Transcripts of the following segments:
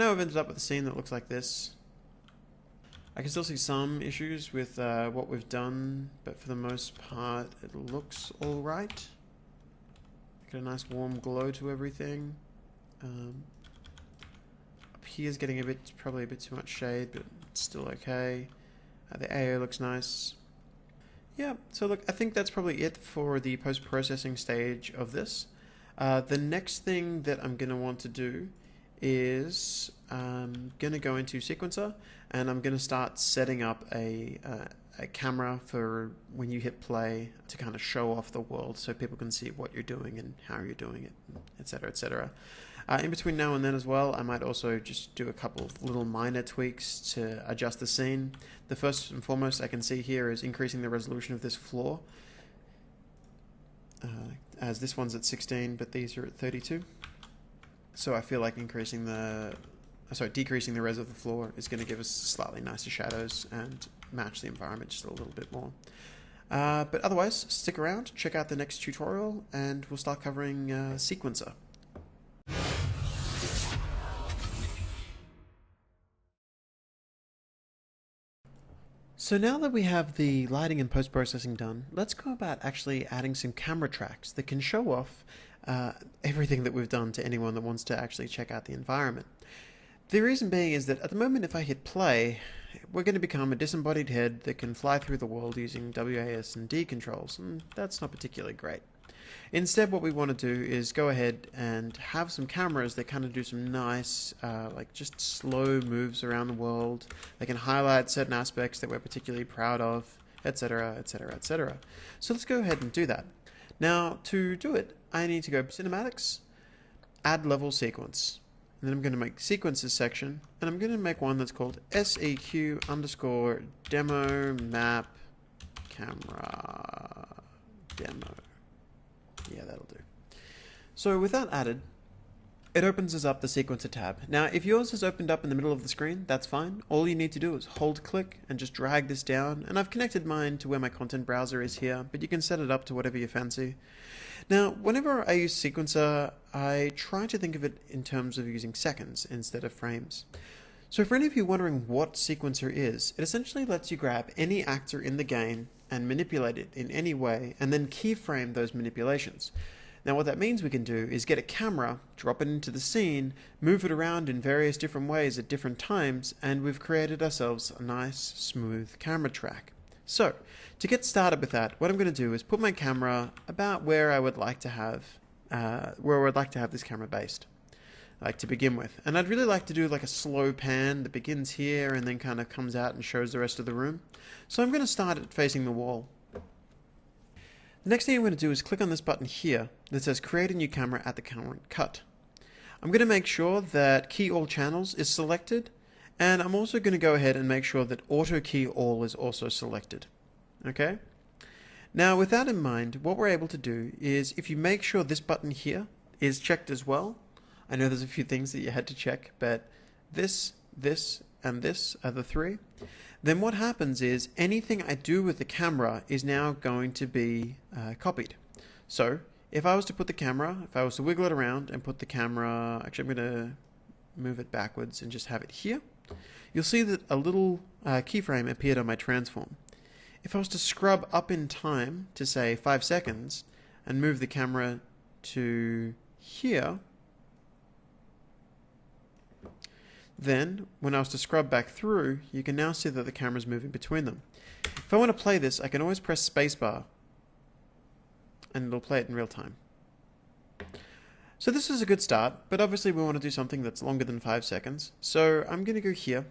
Now I've ended up with a scene that looks like this. I can still see some issues with what we've done, but for the most part it looks alright. Got a nice warm glow to everything. Up here is getting probably a bit too much shade, but it's still okay. The AO looks nice. Yeah, so look, I think that's probably it for the post-processing stage of this. The next thing that I'm going to want to do is I'm going to go into Sequencer, and I'm going to start setting up a camera for when you hit play to kind of show off the world so people can see what you're doing and how you're doing it, etc., etc. In between now and then as well, I might also just do a couple of little minor tweaks to adjust the scene. The first and foremost I can see here is increasing the resolution of this floor, as this one's at 16, but these are at 32. So I feel like decreasing the res of the floor is going to give us slightly nicer shadows and match the environment just a little bit more. But otherwise, stick around, check out the next tutorial, and we'll start covering Sequencer. So now that we have the lighting and post-processing done, let's go about actually adding some camera tracks that can show off everything that we've done to anyone that wants to actually check out the environment. The reason being is that at the moment if I hit play, we're going to become a disembodied head that can fly through the world using WAS and D controls, and that's not particularly great. Instead, what we want to do is go ahead and have some cameras that kind of do some nice, like just slow moves around the world. They can highlight certain aspects that we're particularly proud of, etc., etc., etc. So let's go ahead and do that. Now, to do it, I need to go Cinematics, Add Level Sequence. And then I'm going to make Sequences section, and I'm going to make one that's called SEQ_demo map camera demo. Yeah, that'll do. So with that added, it opens us up the Sequencer tab. Now, if yours is opened up in the middle of the screen, that's fine. All you need to do is hold click and just drag this down. And I've connected mine to where my content browser is here, but you can set it up to whatever you fancy. Now, whenever I use Sequencer, I try to think of it in terms of using seconds instead of frames. So for any of you wondering what Sequencer is, it essentially lets you grab any actor in the game and manipulate it in any way, and then keyframe those manipulations. Now what that means we can do is get a camera, drop it into the scene, move it around in various different ways at different times, and we've created ourselves a nice, smooth camera track. So, to get started with that, what I'm going to do is put my camera about where I would like to have, this camera based, like to begin with. And I'd really like to do like a slow pan that begins here and then kind of comes out and shows the rest of the room. So I'm going to start it facing the wall. The next thing I'm going to do is click on this button here that says Create a New Camera at the Current Cut. I'm going to make sure that Key All Channels is selected, and I'm also going to go ahead and make sure that Auto Key All is also selected. Okay? Now with that in mind, what we're able to do is if you make sure this button here is checked as well, I know there's a few things that you had to check, but this, and this are the three. Then what happens is anything I do with the camera is now going to be copied. So if I was to put the camera, if I was to wiggle it around and put the camera, actually I'm going to move it backwards and just have it here, you'll see that a little keyframe appeared on my transform. If I was to scrub up in time to say 5 seconds and move the camera to here, then, when I was to scrub back through, you can now see that the camera's moving between them. If I want to play this, I can always press spacebar, and it'll play it in real time. So this is a good start, but obviously we want to do something that's longer than 5 seconds. So I'm going to go here,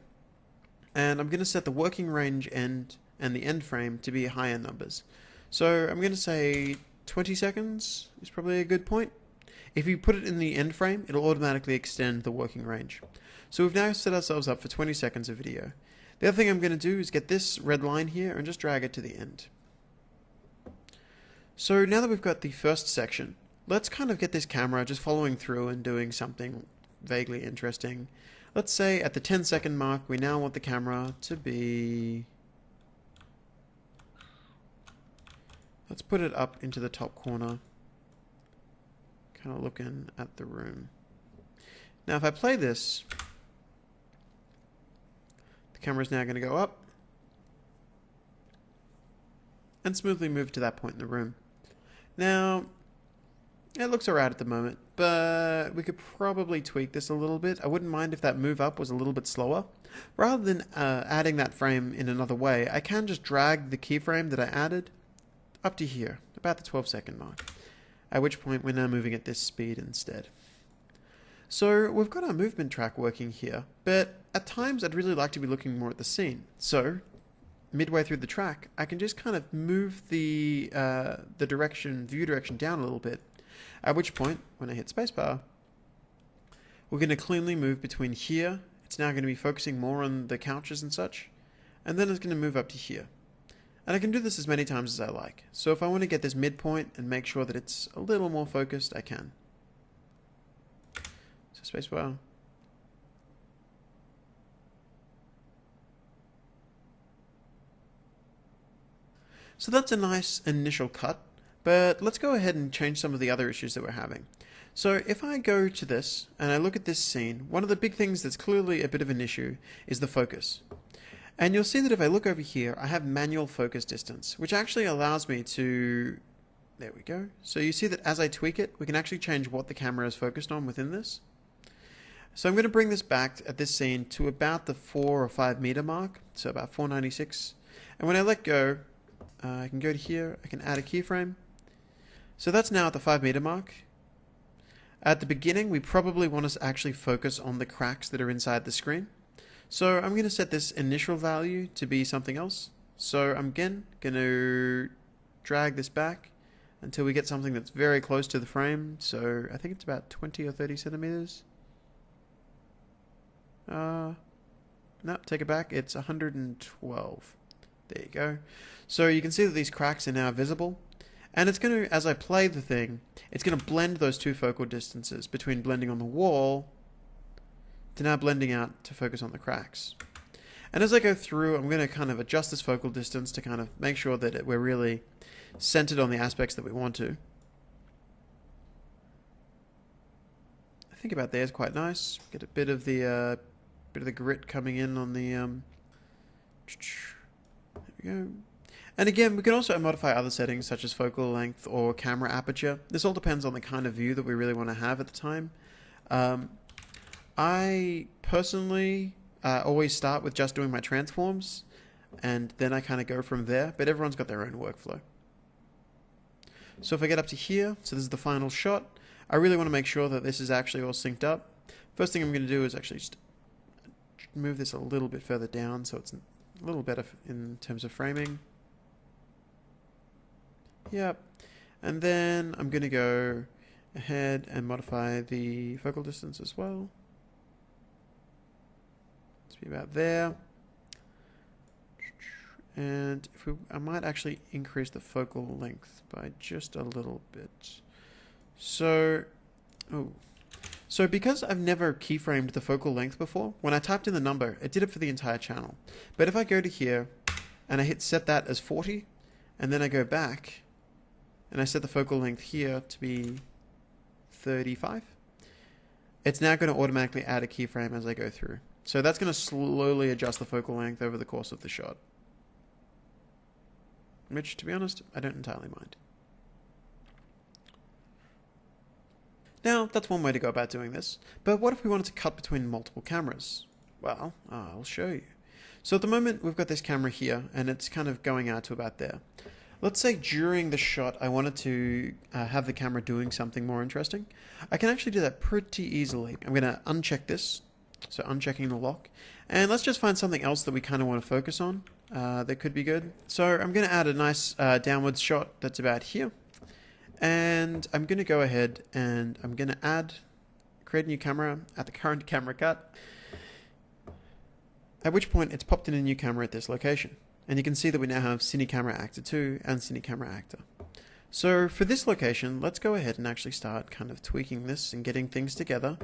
and I'm going to set the working range end and the end frame to be higher numbers. So I'm going to say 20 seconds is probably a good point. If you put it in the end frame, it'll automatically extend the working range. So we've now set ourselves up for 20 seconds of video. The other thing I'm going to do is get this red line here and just drag it to the end. So now that we've got the first section, let's kind of get this camera just following through and doing something vaguely interesting. Let's say at the 10-second mark, we now want the camera to be... Let's put it up into the top corner, kind of looking at the room. Now if I play this, Camera's now going to go up and smoothly move to that point in the room. Now, it looks alright at the moment, but we could probably tweak this a little bit. I wouldn't mind if that move up was a little bit slower. Rather than adding that frame in another way, I can just drag the keyframe that I added up to here, about the 12-second mark, at which point we're now moving at this speed instead. So we've got our movement track working here, but at times I'd really like to be looking more at the scene. So midway through the track, I can just kind of move the view direction down a little bit, at which point, when I hit spacebar, we're going to cleanly move between here. It's now going to be focusing more on the couches and such, and then it's going to move up to here. And I can do this as many times as I like. So if I want to get this midpoint and make sure that it's a little more focused, I can. So spacebar. So that's a nice initial cut, but let's go ahead and change some of the other issues that we're having. So if I go to this and I look at this scene, one of the big things that's clearly a bit of an issue is the focus. And you'll see that if I look over here, I have manual focus distance, which actually allows me to, there we go. So you see that as I tweak it, we can actually change what the camera is focused on within this. So I'm going to bring this back at this scene to about the 4 or 5 meter mark, so about 496. And when I let go, I can go to here, I can add a keyframe. So that's now at the 5 meter mark. At the beginning, we probably want to actually focus on the cracks that are inside the screen. So I'm going to set this initial value to be something else. So I'm again going to drag this back until we get something that's very close to the frame. So I think it's about 20 or 30 centimeters. No, take it back. It's 112. There you go. So you can see that these cracks are now visible. And it's going to, as I play the thing, it's going to blend those two focal distances between blending on the wall to now blending out to focus on the cracks. And as I go through, I'm going to kind of adjust this focal distance to kind of make sure that we're really centered on the aspects that we want to. I think about there is quite nice. Get a bit of the grit coming in on the there we go. And again, we can also modify other settings such as focal length or camera aperture. This all depends on the kind of view that we really want to have at the time. I personally always start with just doing my transforms, and then I kind of go from there, but everyone's got their own workflow. So if I get up to here, so this is the final shot, I really want to make sure that this is actually all synced up. First thing I'm going to do is actually just move this a little bit further down so it's a little better in terms of framing. Yep. And then I'm going to go ahead and modify the focal distance as well. Let's be about there. And if I might actually increase the focal length by just a little bit. So because I've never keyframed the focal length before, when I typed in the number, it did it for the entire channel. But if I go to here and I hit set that as 40, and then I go back and I set the focal length here to be 35, it's now going to automatically add a keyframe as I go through. So that's going to slowly adjust the focal length over the course of the shot. Which, to be honest, I don't entirely mind. Now, that's one way to go about doing this, but what if we wanted to cut between multiple cameras? Well, I'll show you. So at the moment, we've got this camera here, and it's kind of going out to about there. Let's say during the shot, I wanted to have the camera doing something more interesting. I can actually do that pretty easily. I'm going to uncheck this, so unchecking the lock, and let's just find something else that we kind of want to focus on that could be good. So I'm going to add a nice downwards shot that's about here. And I'm going to go ahead and I'm going to create a new camera at the current camera cut, at which point it's popped in a new camera at this location. And you can see that we now have Cine Camera Actor 2 and Cine Camera Actor. So for this location, let's go ahead and actually start kind of tweaking this and getting things together.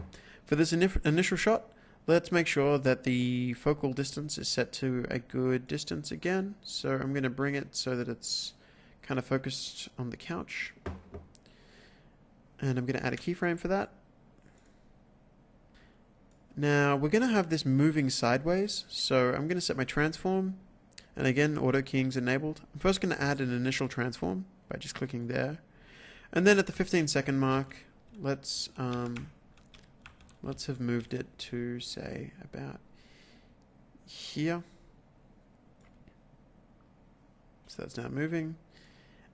For this initial shot, let's make sure that the focal distance is set to a good distance again. So I'm going to bring it so that it's kind of focused on the couch. And I'm going to add a keyframe for that. Now we're going to have this moving sideways, so I'm going to set my transform, and again auto keying's enabled. I'm first going to add an initial transform by just clicking there, and then at the 15-second mark, let's have moved it to say about here. So that's now moving,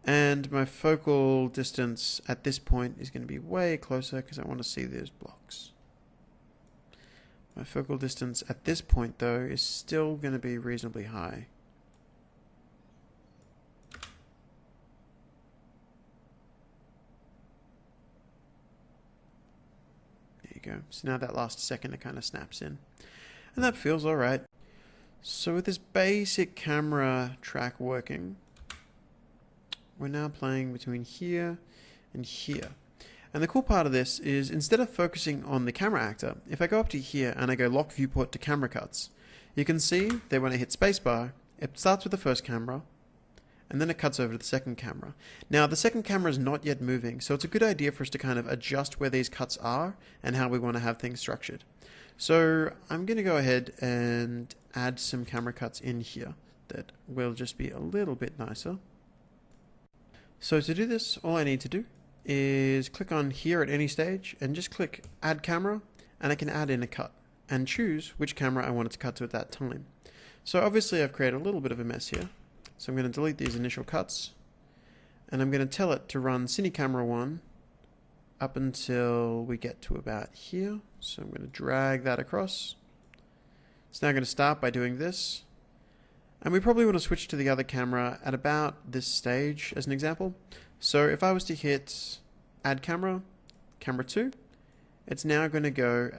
and my focal distance at this point is going to be way closer because I want to see those blocks. My focal distance at this point, though, is still going to be reasonably high. There you go. So now that last second, it kind of snaps in. And that feels all right. So with this basic camera track working, we're now playing between here and here. And the cool part of this is instead of focusing on the camera actor, if I go up to here and I go lock viewport to camera cuts, you can see that when I hit spacebar, it starts with the first camera and then it cuts over to the second camera. Now the second camera is not yet moving, so it's a good idea for us to kind of adjust where these cuts are and how we want to have things structured. So I'm going to go ahead and add some camera cuts in here that will just be a little bit nicer. So to do this, all I need to do is click on here at any stage and just click add camera, and I can add in a cut and choose which camera I want it to cut to at that time. So obviously I've created a little bit of a mess here, so I'm going to delete these initial cuts, and I'm going to tell it to run Cine Camera 1 up until we get to about here. So I'm going to drag that across. It's now going to start by doing this, and we probably want to switch to the other camera at about this stage as an example. So if I was to hit add camera, camera 2, it's now going to go,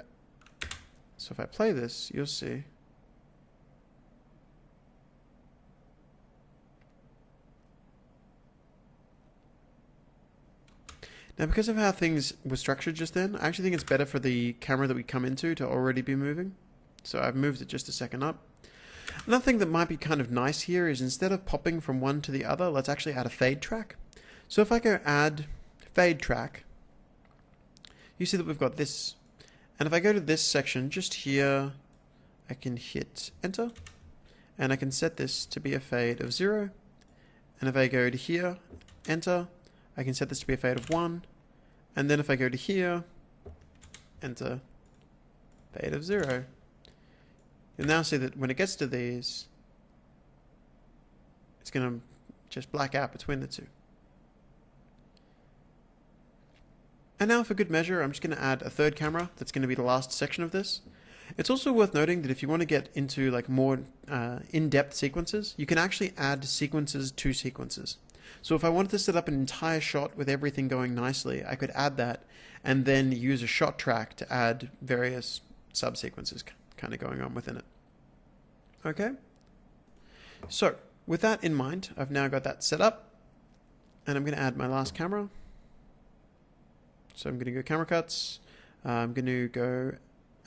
so if I play this, you'll see. Now because of how things were structured just then, I actually think it's better for the camera that we come into to already be moving. So I've moved it just a second up. Another thing that might be kind of nice here is instead of popping from one to the other, let's actually add a fade track. So if I go add fade track, you see that we've got this. And if I go to this section just here, I can hit enter, and I can set this to be a fade of 0. And if I go to here, enter, I can set this to be a fade of 1. And then if I go to here, enter, fade of 0. You'll now see that when it gets to these, it's going to just black out between the two. And now for good measure, I'm just going to add a third camera that's going to be the last section of this. It's also worth noting that if you want to get into like more in-depth sequences, you can actually add sequences to sequences. So if I wanted to set up an entire shot with everything going nicely, I could add that and then use a shot track to add various subsequences kind of going on within it. Okay? So with that in mind, I've now got that set up, and I'm going to add my last camera. So I'm going to go camera cuts. I'm going to go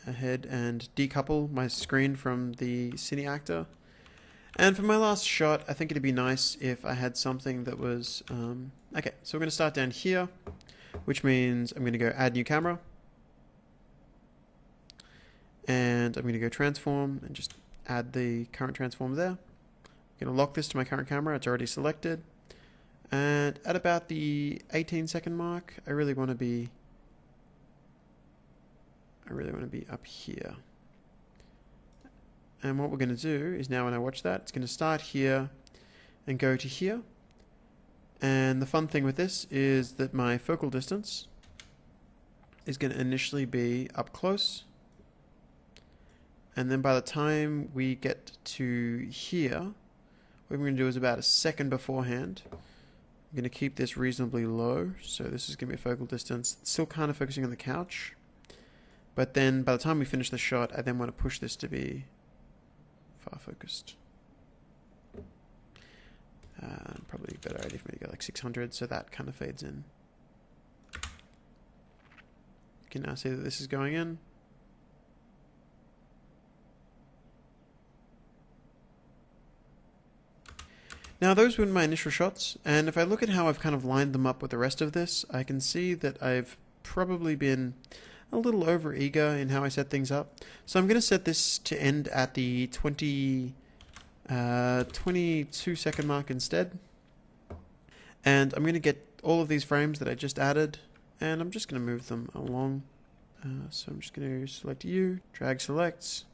ahead and decouple my screen from the Cine actor. And for my last shot, I think it'd be nice if I had something that was... okay, so we're going to start down here, which means I'm going to go add new camera. And I'm going to go transform and just add the current transform there. I'm going to lock this to my current camera. It's already selected. And at about the 18-second mark, I really want to be up here. And what we're going to do is now when I watch that, it's going to start here and go to here. And the fun thing with this is that my focal distance is going to initially be up close. And then by the time we get to here, what we're going to do is about a second beforehand, I'm going to keep this reasonably low. So this is going to be a focal distance. It's still kind of focusing on the couch. But then by the time we finish the shot, I then want to push this to be far focused. Probably a better idea for me to go like 600 so that kind of fades in. You can now see that this is going in. Now those were my initial shots, and if I look at how I've kind of lined them up with the rest of this, I can see that I've probably been a little over eager in how I set things up. So I'm going to set this to end at the 22 second mark instead. And I'm going to get all of these frames that I just added, and I'm just going to move them along. So I'm just going to select U, drag selects,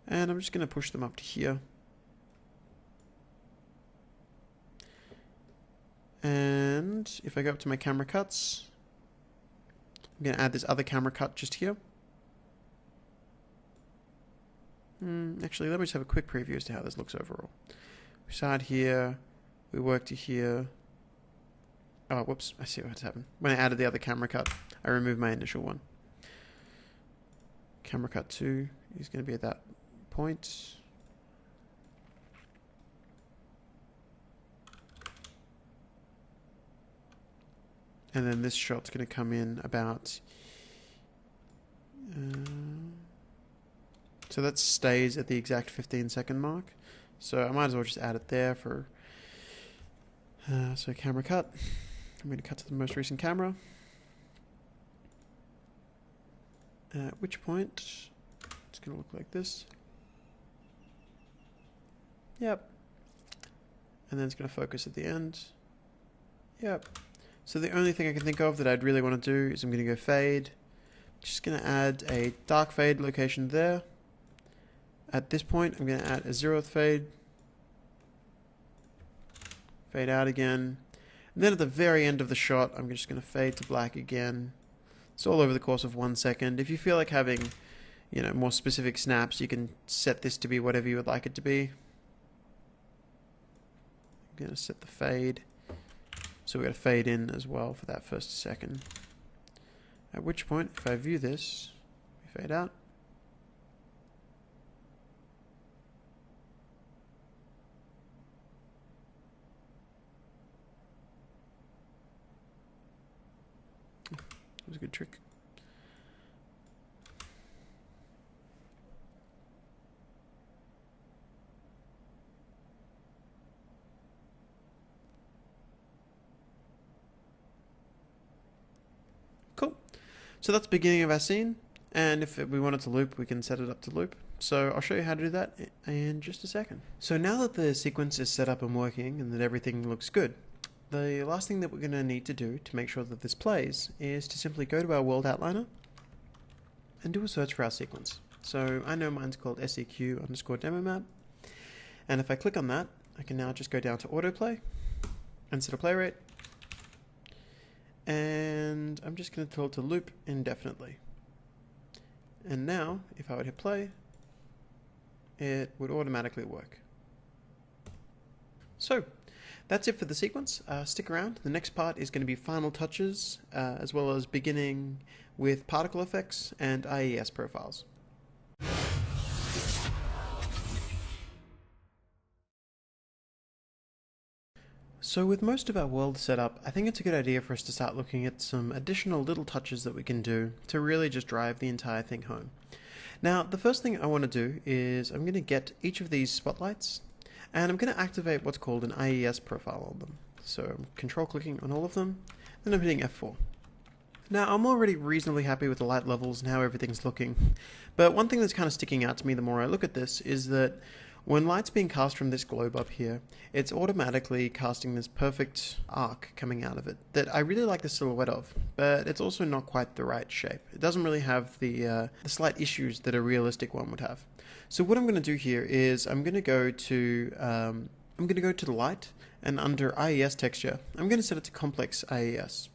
and I'm just going to push them up to here. And if I go up to my camera cuts, I'm going to add this other camera cut just here. Actually, let me just have a quick preview as to how this looks overall. We start here, we work to here. Oh, whoops, I see what's happened. When I added the other camera cut, I removed my initial one. Camera cut 2 is going to be at that point. And then this shot's going to come in about... so that stays at the exact 15-second mark. So I might as well just add it there for... so camera cut. I'm going to cut to the most recent camera. At which point it's going to look like this. Yep. And then it's going to focus at the end. Yep. So the only thing I can think of that I'd really want to do is I'm going to go fade. Just going to add a dark fade location there. At this point, I'm going to add a 0th fade. Fade out again. And then at the very end of the shot, I'm just going to fade to black again. It's all over the course of 1 second. If you feel like having, more specific snaps, you can set this to be whatever you would like it to be. I'm going to set the fade. So we're going to fade in as well for that first second. At which point, if I view this, we fade out. That was a good trick. Cool. So that's the beginning of our scene, and if we want it to loop, we can set it up to loop. So I'll show you how to do that in just a second. So now that the sequence is set up and working and that everything looks good, the last thing that we're going to need to do to make sure that this plays is to simply go to our world outliner and do a search for our sequence. So I know mine's called seq_demo map, and if I click on that, I can now just go down to autoplay and set a play rate. And I'm just going to tell it to loop indefinitely. And now, if I would hit play, it would automatically work. So, that's it for the sequence. Stick around. The next part is going to be final touches, as well as beginning with particle effects and IES profiles. So with most of our world set up, I think it's a good idea for us to start looking at some additional little touches that we can do to really just drive the entire thing home. Now, the first thing I want to do is I'm going to get each of these spotlights and I'm going to activate what's called an IES profile on them. So I'm control clicking on all of them, then I'm hitting F4. Now, I'm already reasonably happy with the light levels and how everything's looking, but one thing that's kind of sticking out to me the more I look at this is that when light's being cast from this globe up here, it's automatically casting this perfect arc coming out of it that I really like the silhouette of, but it's also not quite the right shape. It doesn't really have the slight issues that a realistic one would have. So what I'm going to do here is I'm going to go to the light, and under IES texture, I'm going to set it to complex IES.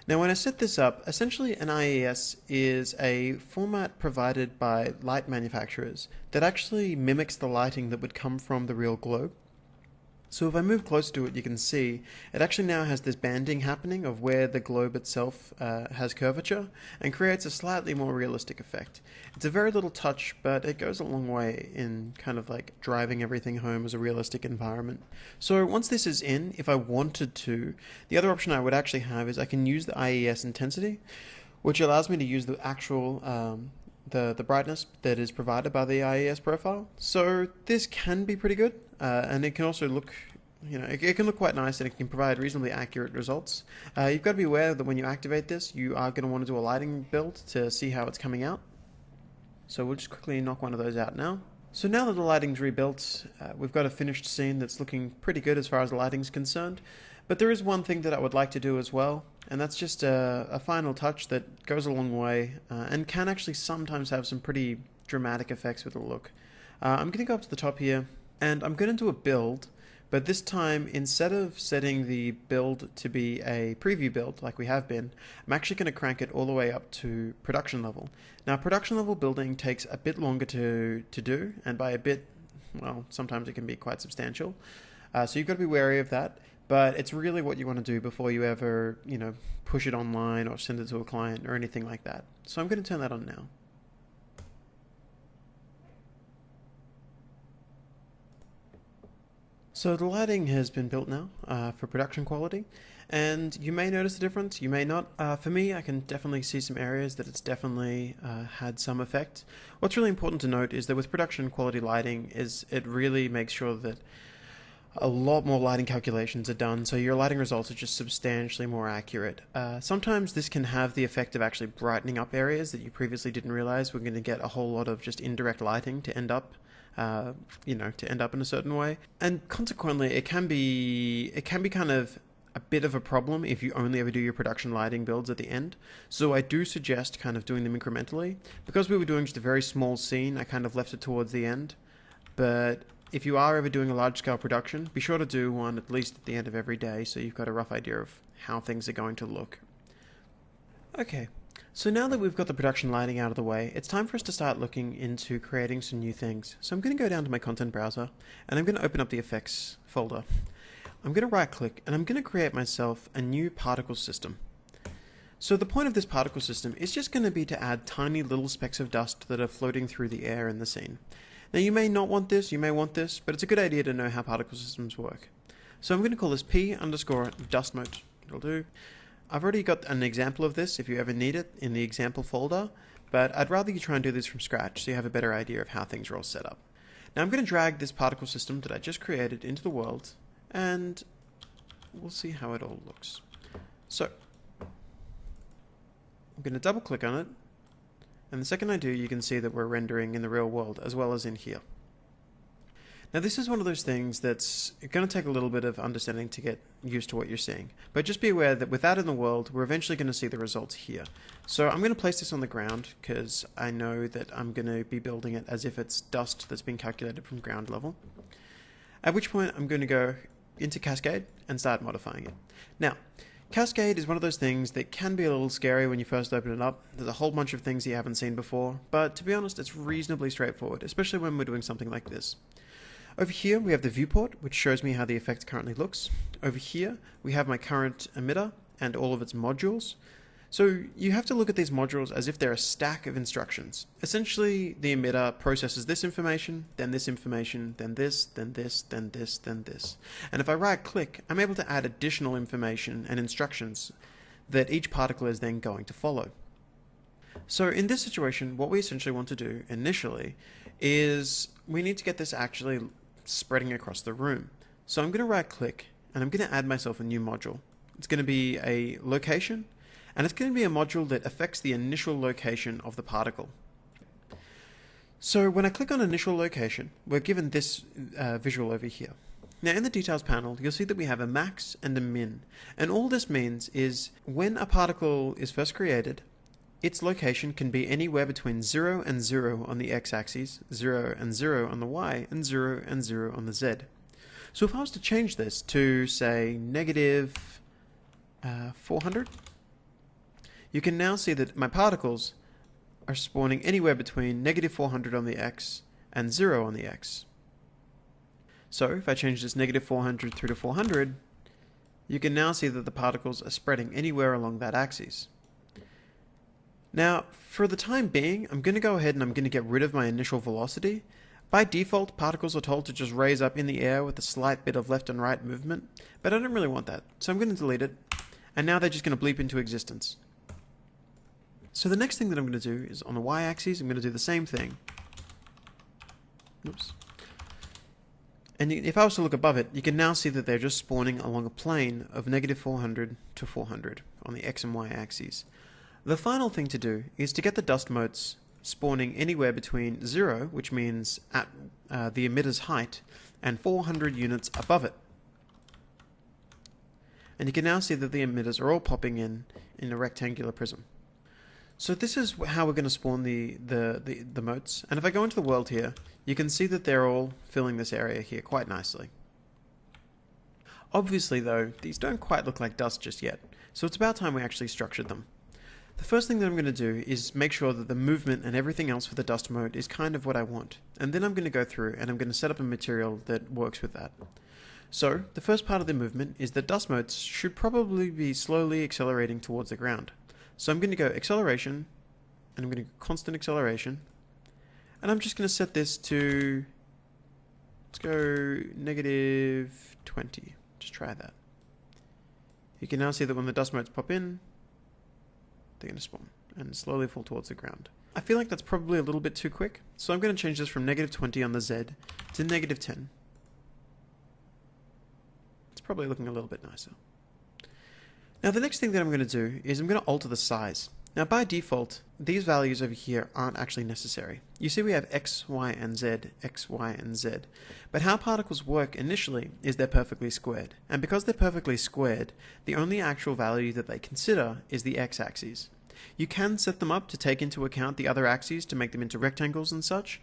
Now when I set this up, essentially an IES is a format provided by light manufacturers that actually mimics the lighting that would come from the real globe. So if I move close to it, you can see it actually now has this banding happening of where the globe itself has curvature and creates a slightly more realistic effect. It's a very little touch, but it goes a long way in kind of like driving everything home as a realistic environment. So once this is in, if I wanted to, the other option I would actually have is I can use the IES intensity, which allows me to use the actual the brightness that is provided by the IES profile. So this can be pretty good, and it can also look it can look quite nice and it can provide reasonably accurate results. You've got to be aware that when you activate this, you are going to want to do a lighting build to see how it's coming out. So we'll just quickly knock one of those out now. So now that the lighting's rebuilt, we've got a finished scene that's looking pretty good as far as the lighting's concerned. But there is one thing that I would like to do as well, and that's just a final touch that goes a long way and can actually sometimes have some pretty dramatic effects with the look. I'm going to go up to the top here, and I'm going to do a build, but this time, instead of setting the build to be a preview build like we have been, I'm actually going to crank it all the way up to production level. Now, production level building takes a bit longer to do, and by a bit, well, sometimes it can be quite substantial. So you've got to be wary of that. But it's really what you want to do before you ever, push it online or send it to a client or anything like that. So I'm going to turn that on now. So the lighting has been built now for production quality, and you may notice the difference, you may not. For me, I can definitely see some areas that it's definitely had some effect. What's really important to note is that with production quality lighting, it really makes sure that a lot more lighting calculations are done, so your lighting results are just substantially more accurate. Sometimes this can have the effect of actually brightening up areas that you previously didn't realize. We're going to get a whole lot of just indirect lighting to end up, to end up in a certain way, and consequently, it can be kind of a bit of a problem if you only ever do your production lighting builds at the end. So I do suggest kind of doing them incrementally. Because we were doing just a very small scene, I kind of left it towards the end, but if you are ever doing a large-scale production, be sure to do one at least at the end of every day so you've got a rough idea of how things are going to look. Okay, so now that we've got the production lighting out of the way, it's time for us to start looking into creating some new things. So I'm going to go down to my content browser, and I'm going to open up the effects folder. I'm going to right-click, and I'm going to create myself a new particle system. So the point of this particle system is just going to be to add tiny little specks of dust that are floating through the air in the scene. Now you may not want this, you may want this, but it's a good idea to know how particle systems work. So I'm going to call this p_dust mode. It'll do. I've already got an example of this if you ever need it in the example folder, but I'd rather you try and do this from scratch so you have a better idea of how things are all set up. Now I'm going to drag this particle system that I just created into the world, and we'll see how it all looks. So I'm going to double click on it. And the second I do, you can see that we're rendering in the real world as well as in here. Now this is one of those things that's going to take a little bit of understanding to get used to what you're seeing. But just be aware that with that in the world, we're eventually going to see the results here. So I'm going to place this on the ground because I know that I'm going to be building it as if it's dust that's been calculated from ground level. At which point I'm going to go into Cascade and start modifying it. Now, Cascade is one of those things that can be a little scary when you first open it up. There's a whole bunch of things you haven't seen before, but to be honest, it's reasonably straightforward, especially when we're doing something like this. Over here, we have the viewport, which shows me how the effect currently looks. Over here, we have my current emitter and all of its modules. So you have to look at these modules as if they're a stack of instructions. Essentially, the emitter processes this information, then this information, then this, then this, then this, then this. And if I right-click, I'm able to add additional information and instructions that each particle is then going to follow. So in this situation, what we essentially want to do initially is we need to get this actually spreading across the room. So I'm going to right-click, and I'm going to add myself a new module. It's going to be a location, and it's going to be a module that affects the initial location of the particle. So when I click on initial location, we're given this visual over here. Now in the details panel, you'll see that we have a max and a min. And all this means is when a particle is first created, its location can be anywhere between 0 and 0 on the x-axis, 0 and 0 on the y, and 0 and 0 on the z. So if I was to change this to, say, negative 400, you can now see that my particles are spawning anywhere between negative 400 on the x and 0 on the x. So if I change this negative 400 through to 400, you can now see that the particles are spreading anywhere along that axis. Now, for the time being, I'm going to go ahead and I'm going to get rid of my initial velocity. By default, particles are told to just raise up in the air with a slight bit of left and right movement, but I don't really want that, so I'm going to delete it, and now they're just going to bleep into existence. So the next thing that I'm going to do is on the y-axis, I'm going to do the same thing. Oops. And if I was to look above it, you can now see that they're just spawning along a plane of negative 400 to 400 on the X and Y axes. The final thing to do is to get the dust motes spawning anywhere between 0, which means at the emitter's height, and 400 units above it. And you can now see that the emitters are all popping in a rectangular prism. So this is how we're going to spawn the motes. And if I go into the world here, you can see that they're all filling this area here quite nicely. Obviously though, these don't quite look like dust just yet, so it's about time we actually structured them. The first thing that I'm going to do is make sure that the movement and everything else for the dust mode is kind of what I want. And then I'm going to go through and I'm going to set up a material that works with that. So the first part of the movement is that dust motes should probably be slowly accelerating towards the ground. So I'm going to go acceleration, and I'm going to go constant acceleration, and I'm just going to set this to, let's go negative 20. Just try that. You can now see that when the dust motes pop in, they're going to spawn and slowly fall towards the ground. I feel like that's probably a little bit too quick, so I'm going to change this from negative 20 on the Z to negative 10. It's probably looking a little bit nicer. Now the next thing that I'm going to do is I'm going to alter the size. Now by default, these values over here aren't actually necessary. You see we have X, Y, and Z, X, Y, and Z. But how particles work initially is they're perfectly squared. And because they're perfectly squared, the only actual value that they consider is the X axis. You can set them up to take into account the other axes to make them into rectangles and such,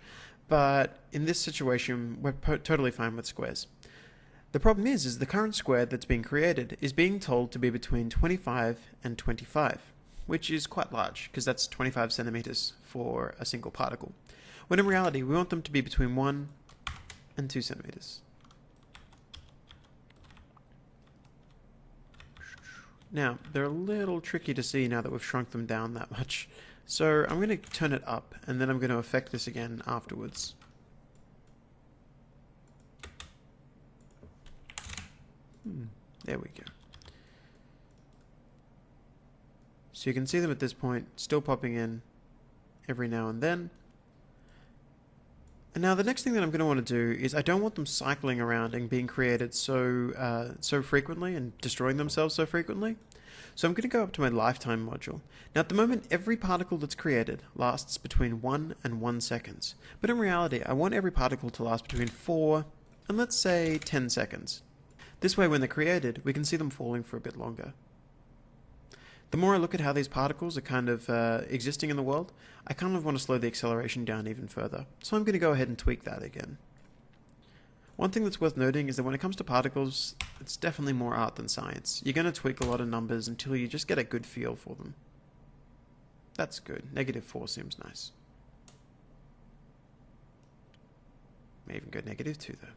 but in this situation we're totally fine with squares. The problem is the current square that's being created is being told to be between 25 and 25, which is quite large, because that's 25 centimeters for a single particle, when in reality we want them to be between 1 and 2 centimeters. Now, they're a little tricky to see now that we've shrunk them down that much, so I'm going to turn it up, and then I'm going to affect this again afterwards. There we go. So you can see them at this point, still popping in every now and then. And now the next thing that I'm going to want to do is I don't want them cycling around and being created so frequently and destroying themselves so frequently. So I'm going to go up to my lifetime module. Now at the moment, every particle that's created lasts between 1 and 1 seconds. But in reality, I want every particle to last between 4 and let's say 10 seconds. This way, when they're created, we can see them falling for a bit longer. The more I look at how these particles are kind of existing in the world, I kind of want to slow the acceleration down even further. So I'm going to go ahead and tweak that again. One thing that's worth noting is that when it comes to particles, it's definitely more art than science. You're going to tweak a lot of numbers until you just get a good feel for them. That's good. Negative 4 seems nice. May even go negative 2 though.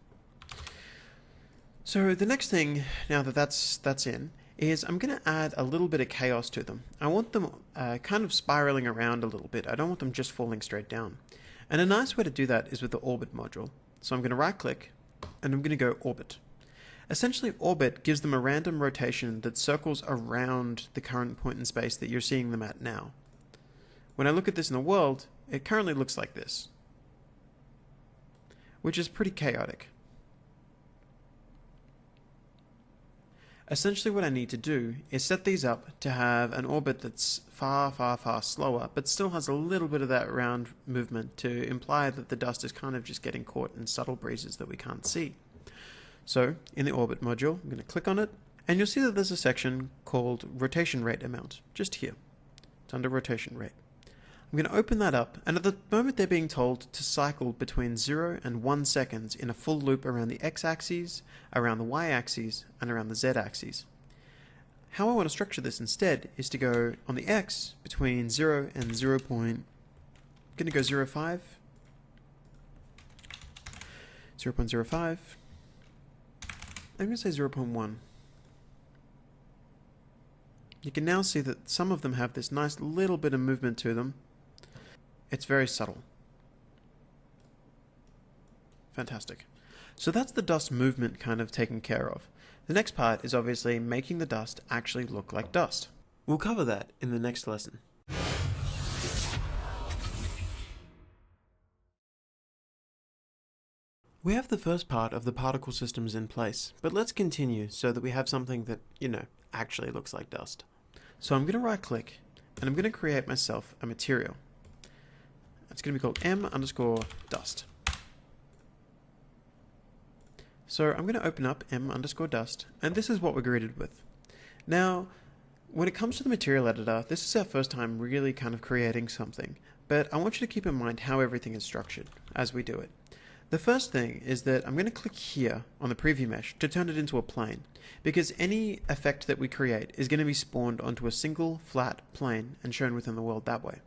So the next thing, now that that's in, is I'm going to add a little bit of chaos to them. I want them kind of spiraling around a little bit. I don't want them just falling straight down. And a nice way to do that is with the orbit module. So I'm going to right click and I'm going to go orbit. Essentially orbit gives them a random rotation that circles around the current point in space that you're seeing them at now. When I look at this in the world, it currently looks like this, which is pretty chaotic. Essentially what I need to do is set these up to have an orbit that's far, far, far slower, but still has a little bit of that round movement to imply that the dust is kind of just getting caught in subtle breezes that we can't see. So in the orbit module, I'm going to click on it, and you'll see that there's a section called rotation rate amount, just here. It's under rotation rate. I'm going to open that up, and at the moment they're being told to cycle between 0 and 1 seconds in a full loop around the x-axis, around the y-axis, and around the z-axis. How I want to structure this instead is to go on the x between 0 and 0. I'm going to go 0.5, 0.05, I'm going to say 0.1. You can now see that some of them have this nice little bit of movement to them. It's very subtle. Fantastic. So that's the dust movement kind of taken care of. The next part is obviously making the dust actually look like dust. We'll cover that in the next lesson. We have the first part of the particle systems in place, but let's continue so that we have something that, actually looks like dust. So I'm going to right click and I'm going to create myself a material. It's going to be called m_dust. So I'm going to open up m_dust, and this is what we're greeted with. Now, when it comes to the material editor, this is our first time really kind of creating something, but I want you to keep in mind how everything is structured as we do it. The first thing is that I'm going to click here on the preview mesh to turn it into a plane, because any effect that we create is going to be spawned onto a single flat plane and shown within the world that way.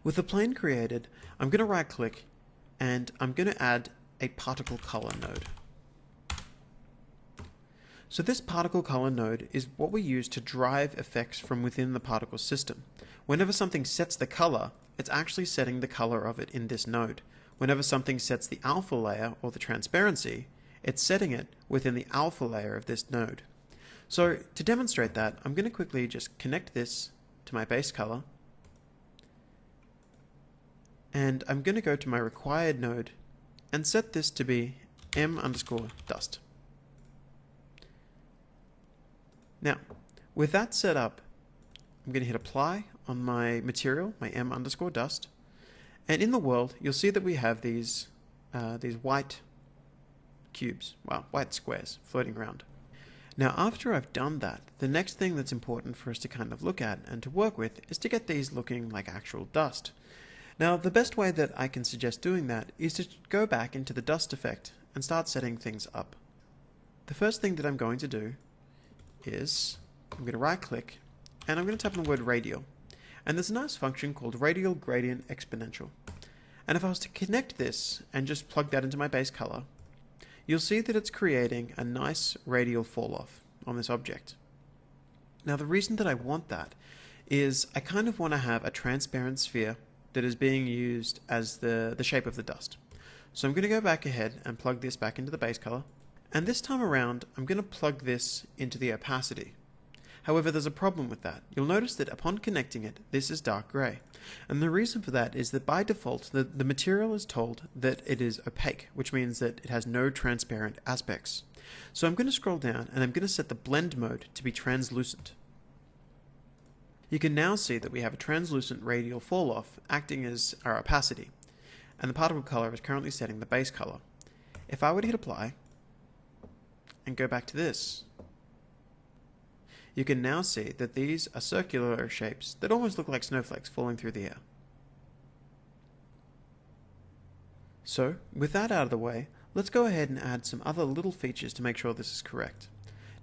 With the plane created, I'm going to right click and I'm going to add a particle color node. So this particle color node is what we use to drive effects from within the particle system. Whenever something sets the color, it's actually setting the color of it in this node. Whenever something sets the alpha layer or the transparency, it's setting it within the alpha layer of this node. So to demonstrate that, I'm going to quickly just connect this to my base color, and I'm going to go to my required node and set this to be m_dust. Now, with that set up, I'm going to hit apply on my material, my m_dust, and in the world, you'll see that we have these white cubes, white squares floating around. Now, after I've done that, the next thing that's important for us to kind of look at and to work with is to get these looking like actual dust. Now, the best way that I can suggest doing that is to go back into the dust effect and start setting things up. The first thing that I'm going to do is I'm going to right click and I'm going to type in the word radial. And there's a nice function called radial gradient exponential. And if I was to connect this and just plug that into my base color, you'll see that it's creating a nice radial fall off on this object. Now the reason that I want that is I kind of want to have a transparent sphere that is being used as the shape of the dust. So I'm going to go back ahead and plug this back into the base color. And this time around, I'm going to plug this into the opacity. However, there's a problem with that. You'll notice that upon connecting it, this is dark gray. And the reason for that is that by default, the material is told that it is opaque, which means that it has no transparent aspects. So I'm going to scroll down and I'm going to set the blend mode to be translucent. You can now see that we have a translucent radial fall off acting as our opacity. And the particle color is currently setting the base color. If I were to hit apply and go back to this, you can now see that these are circular shapes that almost look like snowflakes falling through the air. So, with that out of the way, let's go ahead and add some other little features to make sure this is correct.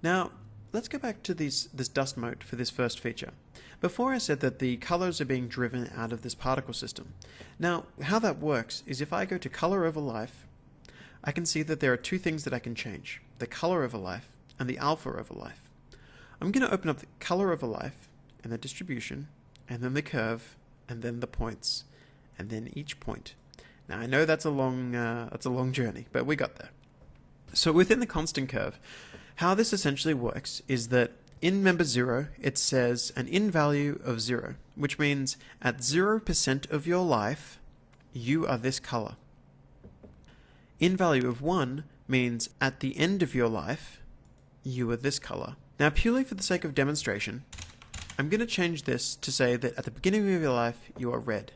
Now, let's go back to this dust mode for this first feature. Before I said that the colors are being driven out of this particle system. Now, how that works is if I go to color over life, I can see that there are two things that I can change: the color over life and the alpha over life. I'm going to open up the color over life and the distribution and then the curve and then the points and then each point. Now I know that's a long journey, but we got there. So within the constant curve, how this essentially works is that in member 0 it says an in value of 0, which means at 0% of your life you are this color. In value of 1 means at the end of your life you are this color. Now, purely for the sake of demonstration, I'm going to change this to say that at the beginning of your life, you are red.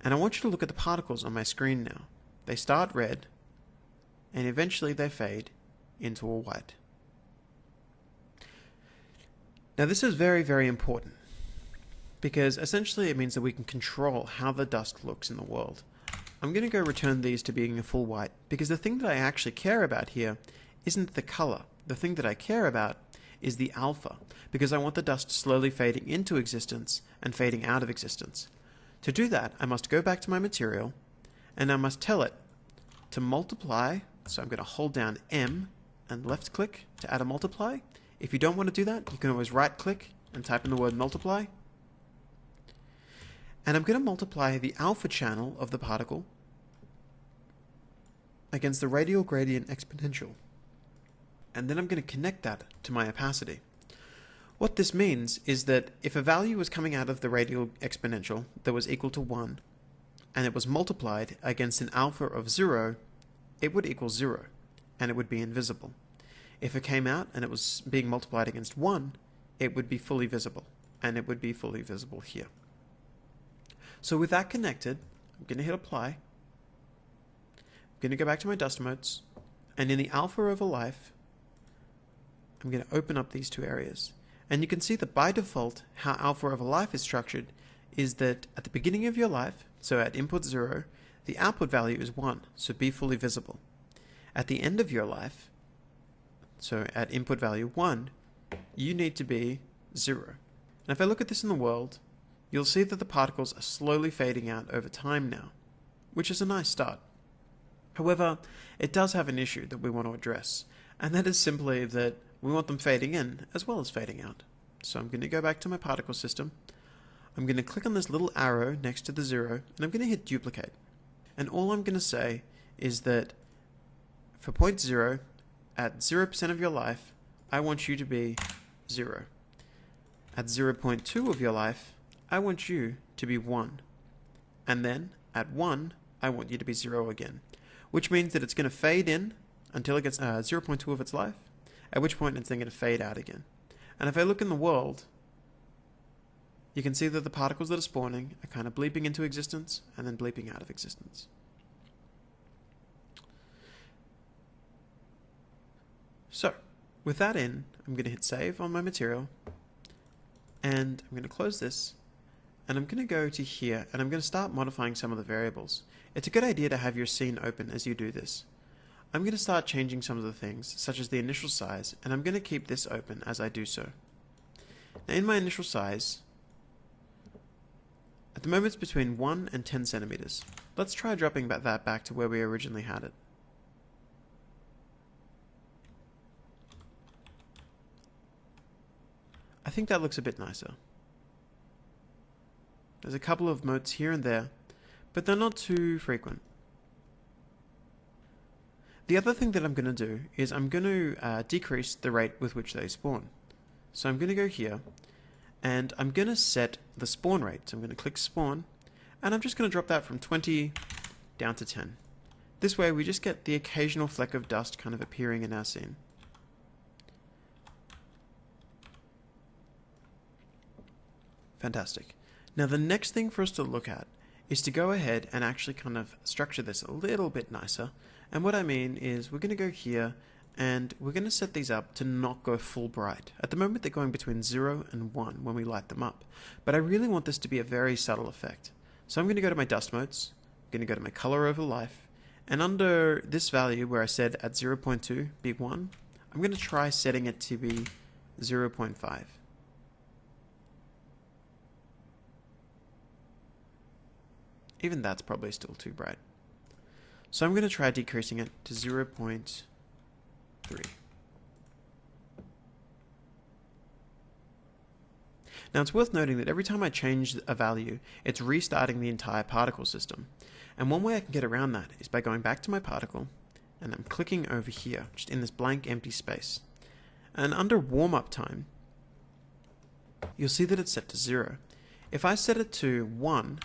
And I want you to look at the particles on my screen now. They start red, and eventually they fade into a white. Now, this is very, very important, because essentially it means that we can control how the dust looks in the world. I'm going to go return these to being a full white, because the thing that I actually care about here isn't the color. The thing that I care about is the alpha, because I want the dust slowly fading into existence and fading out of existence. To do that, I must go back to my material, and I must tell it to multiply. So I'm going to hold down M and left click to add a multiply. If you don't want to do that, you can always right click and type in the word multiply. And I'm going to multiply the alpha channel of the particle against the radial gradient exponential. And then I'm going to connect that to my opacity. What this means is that if a value was coming out of the radial exponential that was equal to 1, and it was multiplied against an alpha of 0, it would equal 0, and it would be invisible. If it came out and it was being multiplied against 1, it would be fully visible, and it would be fully visible here. So with that connected, I'm going to hit apply. I'm going to go back to my dust modes, and in the alpha over life, I'm going to open up these two areas. And you can see that by default, how alpha over life is structured is that at the beginning of your life, so at input 0, the output value is 1, so be fully visible. At the end of your life, so at input value 1, you need to be 0. And if I look at this in the world, you'll see that the particles are slowly fading out over time now, which is a nice start. However, it does have an issue that we want to address, and that is simply that we want them fading in as well as fading out. So I'm going to go back to my particle system. I'm going to click on this little arrow next to the 0, and I'm going to hit duplicate. And all I'm going to say is that for point 0, at 0% of your life, I want you to be 0. At 0.2 of your life, I want you to be 1. And then, at 1, I want you to be 0 again. Which means that it's going to fade in until it gets 0.2 of its life, at which point it's then going to fade out again. And if I look in the world, you can see that the particles that are spawning are kind of bleeping into existence and then bleeping out of existence. So, with that in, I'm going to hit save on my material, and I'm going to close this, and I'm going to go to here, and I'm going to start modifying some of the variables. It's a good idea to have your scene open as you do this. I'm going to start changing some of the things, such as the initial size, and I'm going to keep this open as I do so. Now in my initial size, at the moment it's between 1 and 10 centimeters. Let's try dropping that back to where we originally had it. I think that looks a bit nicer. There's a couple of motes here and there, but they're not too frequent. The other thing that I'm going to do is I'm going to decrease the rate with which they spawn. So I'm going to go here, and I'm going to set the spawn rate. So I'm going to click spawn, and I'm just going to drop that from 20 down to 10. This way we just get the occasional fleck of dust kind of appearing in our scene. Fantastic. Now the next thing for us to look at is to go ahead and actually kind of structure this a little bit nicer. And what I mean is we're going to go here and we're going to set these up to not go full bright. At the moment they're going between 0 and 1 when we light them up. But I really want this to be a very subtle effect. So I'm going to go to my dust modes, I'm going to go to my color over life, and under this value where I said at 0.2 be 1, I'm going to try setting it to be 0.5. Even that's probably still too bright. So I'm going to try decreasing it to 0.3. Now it's worth noting that every time I change a value, it's restarting the entire particle system. And one way I can get around that is by going back to my particle, and I'm clicking over here, just in this blank empty space. And under warm-up time, you'll see that it's set to 0. If I set it to 1,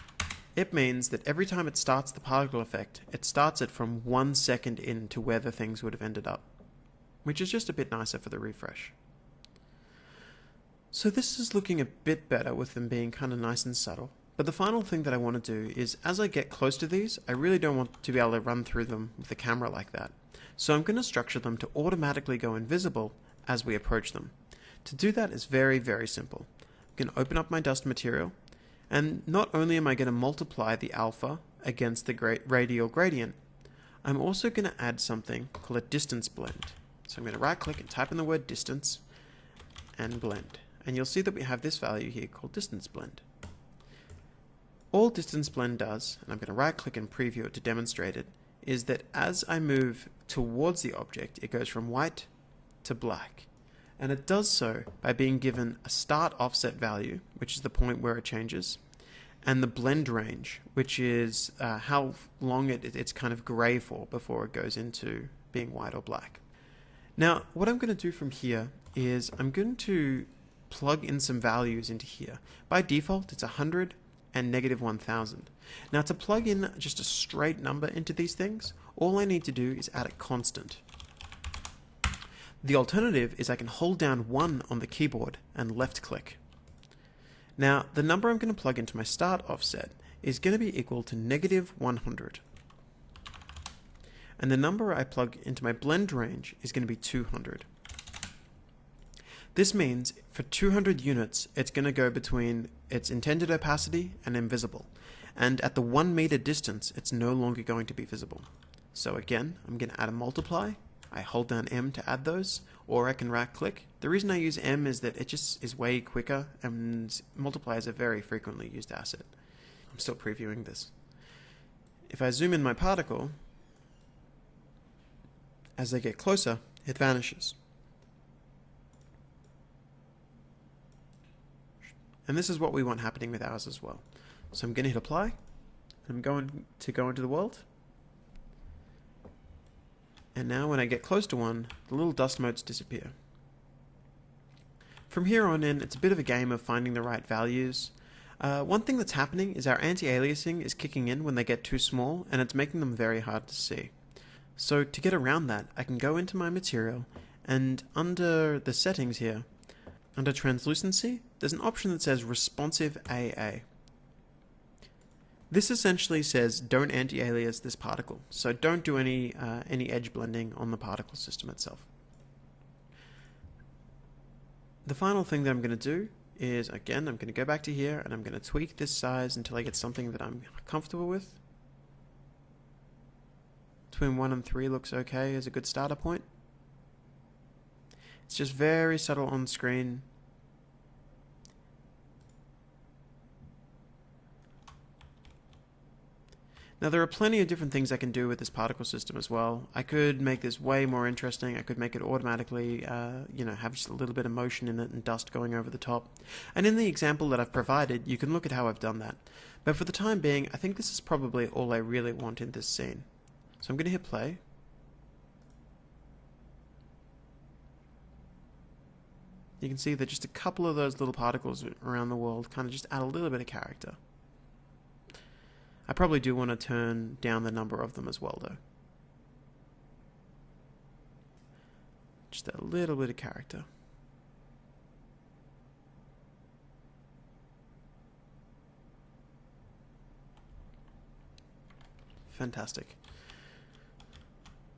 it means that every time it starts the particle effect, it starts it from 1 second in to where the things would have ended up, which is just a bit nicer for the refresh. So this is looking a bit better with them being kind of nice and subtle. But the final thing that I want to do is, as I get close to these, I really don't want to be able to run through them with the camera like that. So I'm going to structure them to automatically go invisible as we approach them. To do that is very, very simple. I'm going to open up my dust material, and not only am I going to multiply the alpha against the radial gradient, I'm also going to add something called a distance blend. So I'm going to right click and type in the word distance and blend. And you'll see that we have this value here called distance blend. All distance blend does, and I'm going to right click and preview it to demonstrate it, is that as I move towards the object, it goes from white to black. And it does so by being given a start offset value, which is the point where it changes, and the blend range, which is how long it's kind of gray for before it goes into being white or black. Now, what I'm going to do from here is I'm going to plug in some values into here. By default, it's 100, and -1000. Now to plug in just a straight number into these things, all I need to do is add a constant. The alternative is I can hold down 1 on the keyboard and left click. Now the number I'm going to plug into my start offset is going to be equal to -100. And the number I plug into my blend range is going to be 200. This means for 200 units, it's going to go between its intended opacity and invisible. And at the 1 meter distance, it's no longer going to be visible. So again, I'm going to add a multiply. I hold down M to add those, or I can right click. The reason I use M is that it just is way quicker, and multiply is a very frequently used asset. I'm still previewing this. If I zoom in my particle, as they get closer, it vanishes. And this is what we want happening with ours as well. So I'm going to hit apply, and I'm going to go into the world. And now when I get close to one, the little dust motes disappear. From here on in, it's a bit of a game of finding the right values. One thing that's happening is our anti-aliasing is kicking in when they get too small, and it's making them very hard to see. So to get around that, I can go into my material, and under the settings here, under translucency, there's an option that says responsive AA. This essentially says don't anti-alias this particle, so don't do any edge blending on the particle system itself. The final thing that I'm going to do is, again, I'm going to go back to here and I'm going to tweak this size until I get something that I'm comfortable with. Between 1 and 3 looks okay as a good starter point. It's just very subtle on screen. Now there are plenty of different things I can do with this particle system as well. I could make this way more interesting. I could make it automatically, have just a little bit of motion in it and dust going over the top. And in the example that I've provided, you can look at how I've done that. But for the time being, I think this is probably all I really want in this scene. So I'm going to hit play. You can see that just a couple of those little particles around the world kind of just add a little bit of character. I probably do want to turn down the number of them as well, though. Just a little bit of character. Fantastic.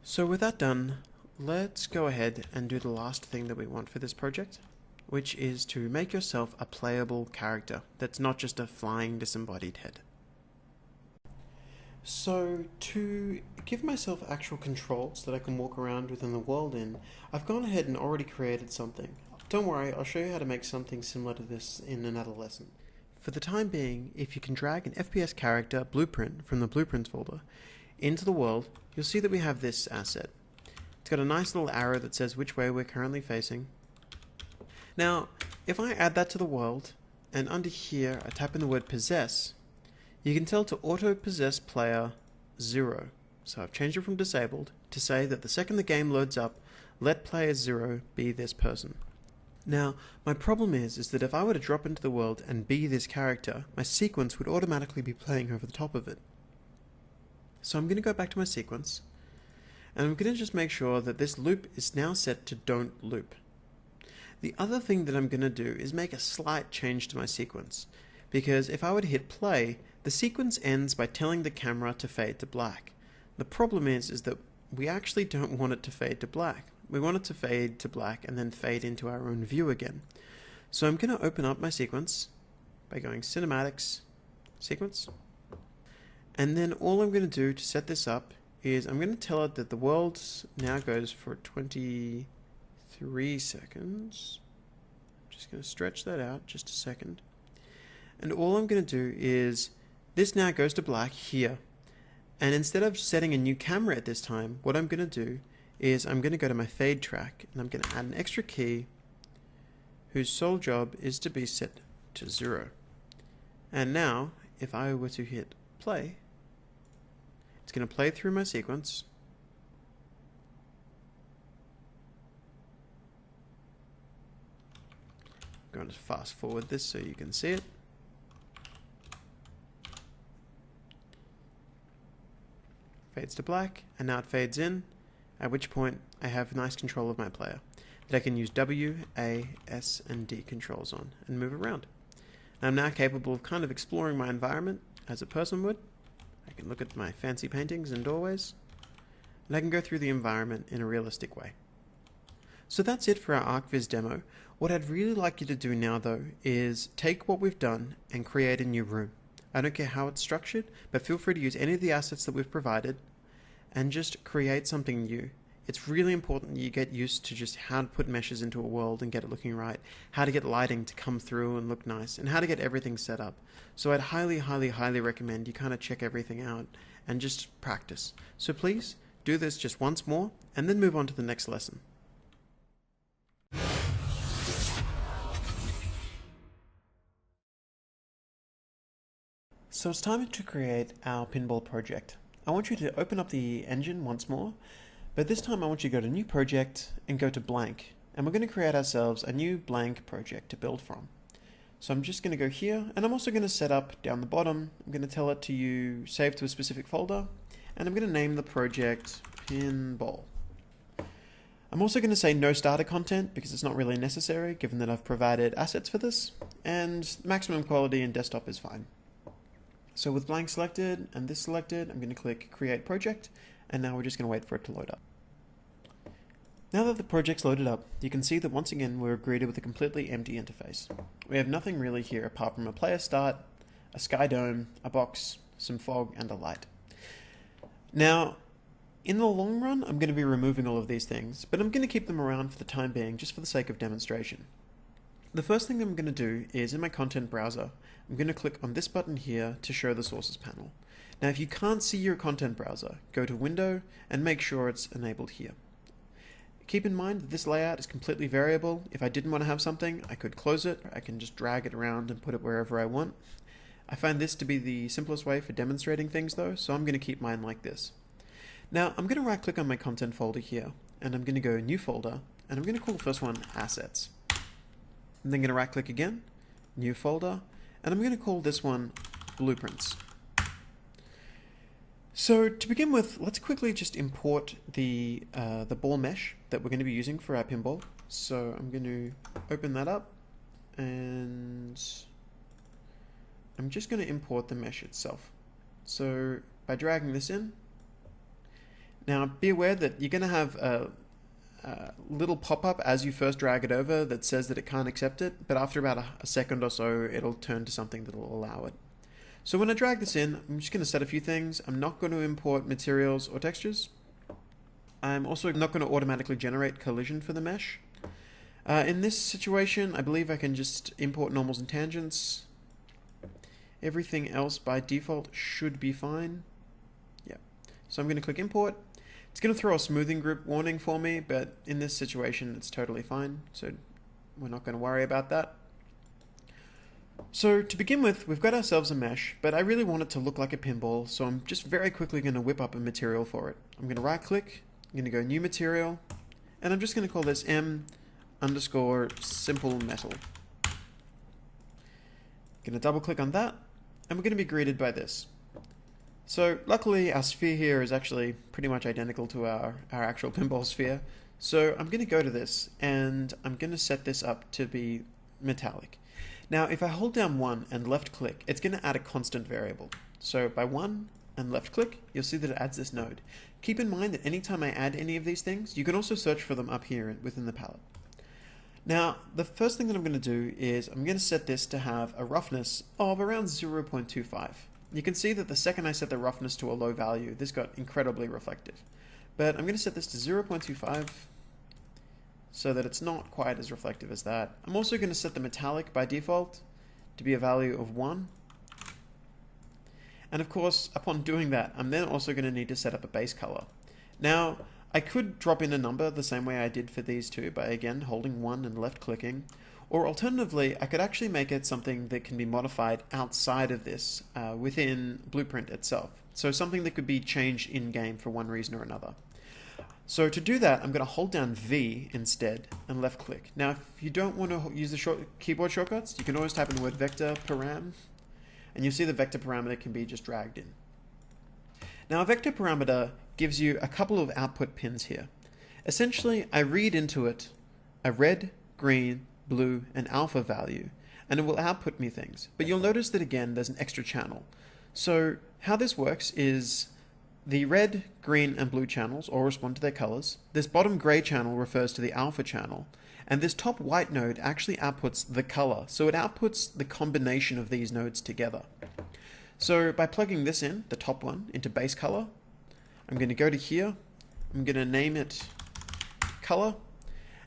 So with that done, let's go ahead and do the last thing that we want for this project, which is to make yourself a playable character that's not just a flying disembodied head. So to give myself actual controls that I can walk around within the world in, I've gone ahead and already created something. Don't worry, I'll show you how to make something similar to this in another lesson. For the time being, if you can drag an FPS character blueprint from the blueprints folder into the world, you'll see that we have this asset. It's got a nice little arrow that says which way we're currently facing. Now, if I add that to the world, and under here I type in the word possess, you can tell to auto-possess player 0. So I've changed it from disabled to say that the second the game loads up, let player 0 be this person. Now, my problem is that if I were to drop into the world and be this character, my sequence would automatically be playing over the top of it. So I'm going to go back to my sequence, and I'm going to just make sure that this loop is now set to don't loop. The other thing that I'm going to do is make a slight change to my sequence, because if I were to hit play, the sequence ends by telling the camera to fade to black. The problem is that we actually don't want it to fade to black. We want it to fade to black and then fade into our own view again. So I'm going to open up my sequence by going Cinematics, Sequence. And then all I'm going to do to set this up is I'm going to tell it that the world now goes for 23 seconds. I'm just going to stretch that out just a second. And all I'm going to do is this now goes to black here. And instead of setting a new camera at this time, what I'm going to do is I'm going to go to my fade track and I'm going to add an extra key whose sole job is to be set to 0. And now, if I were to hit play, it's going to play through my sequence. I'm going to fast forward this so you can see it. fades to black, and now it fades in, at which point I have nice control of my player that I can use W, A, S, and D controls on and move around. And I'm now capable of kind of exploring my environment as a person would. I can look at my fancy paintings and doorways, and I can go through the environment in a realistic way. So that's it for our ArcViz demo. What I'd really like you to do now though is take what we've done and create a new room. I don't care how it's structured, but feel free to use any of the assets that we've provided and just create something new. It's really important you get used to just how to put meshes into a world and get it looking right, how to get lighting to come through and look nice, and how to get everything set up. So I'd highly, highly, highly recommend you kind of check everything out and just practice. So please do this just once more and then move on to the next lesson. So it's time to create our pinball project. I want you to open up the engine once more, but this time I want you to go to New Project and go to Blank. And we're going to create ourselves a new blank project to build from. So I'm just going to go here, and I'm also going to set up down the bottom, I'm going to tell it to save to a specific folder, and I'm going to name the project Pinball. I'm also going to say no starter content because it's not really necessary given that I've provided assets for this, and maximum quality in desktop is fine. So with blank selected and this selected, I'm going to click Create Project, and now we're just going to wait for it to load up. Now that the project's loaded up, you can see that once again we're greeted with a completely empty interface. We have nothing really here apart from a player start, a sky dome, a box, some fog, and a light. Now, in the long run, I'm going to be removing all of these things, but I'm going to keep them around for the time being just for the sake of demonstration. The first thing that I'm going to do is in my content browser, I'm going to click on this button here to show the sources panel. Now if you can't see your content browser, go to Window and make sure it's enabled here. Keep in mind that this layout is completely variable. If I didn't want to have something, I could close it, or I can just drag it around and put it wherever I want. I find this to be the simplest way for demonstrating things though, so I'm going to keep mine like this. Now I'm going to right click on my content folder here, and I'm going to go New Folder, and I'm going to call the first one Assets. I'm then going to right click again, New Folder, and I'm going to call this one Blueprints. So to begin with, let's quickly just import the ball mesh that we're going to be using for our pinball. So I'm going to open that up, and I'm just going to import the mesh itself. So by dragging this in, now be aware that you're going to have a little pop-up as you first drag it over that says that it can't accept it, but after about a second or so, it'll turn to something that will allow it. So when I drag this in, I'm just going to set a few things. I'm not going to import materials or textures. I'm also not going to automatically generate collision for the mesh. In this situation, I believe I can just import normals and tangents. Everything else by default should be fine. Yeah. So I'm going to click import. It's going to throw a smoothing group warning for me, but in this situation, it's totally fine. So we're not going to worry about that. So to begin with, we've got ourselves a mesh, but I really want it to look like a pinball, so I'm just very quickly going to whip up a material for it. I'm going to right click, I'm going to go New Material, and I'm just going to call this M_simple metal. Going to double click on that, and we're going to be greeted by this. So luckily our sphere here is actually pretty much identical to our actual pinball sphere. So I'm going to go to this, and I'm going to set this up to be metallic. Now, if I hold down 1 and left click, it's going to add a constant variable. So by 1 and left click, you'll see that it adds this node. Keep in mind that anytime I add any of these things, you can also search for them up here within the palette. Now, the first thing that I'm going to do is I'm going to set this to have a roughness of around 0.25. You can see that the second I set the roughness to a low value, this got incredibly reflective. But I'm going to set this to 0.25. so that it's not quite as reflective as that. I'm also going to set the metallic by default to be a value of 1. And of course, upon doing that, I'm then also going to need to set up a base color. Now, I could drop in a number the same way I did for these two by again holding 1 and left clicking, or alternatively, I could actually make it something that can be modified outside of this within Blueprint itself. So something that could be changed in-game for one reason or another. So to do that, I'm going to hold down V instead and left click. Now, if you don't want to use the keyboard shortcuts, you can always type in the word vector param, and you'll see the vector parameter can be just dragged in. Now a vector parameter gives you a couple of output pins here. Essentially, I read into it a red, green, blue, and alpha value, and it will output me things. But you'll notice that again, there's an extra channel. So how this works is the red, green, and blue channels all respond to their colors. This bottom gray channel refers to the alpha channel, and this top white node actually outputs the color. So it outputs the combination of these nodes together. So by plugging this in, the top one, into base color, I'm going to go to here, I'm going to name it color,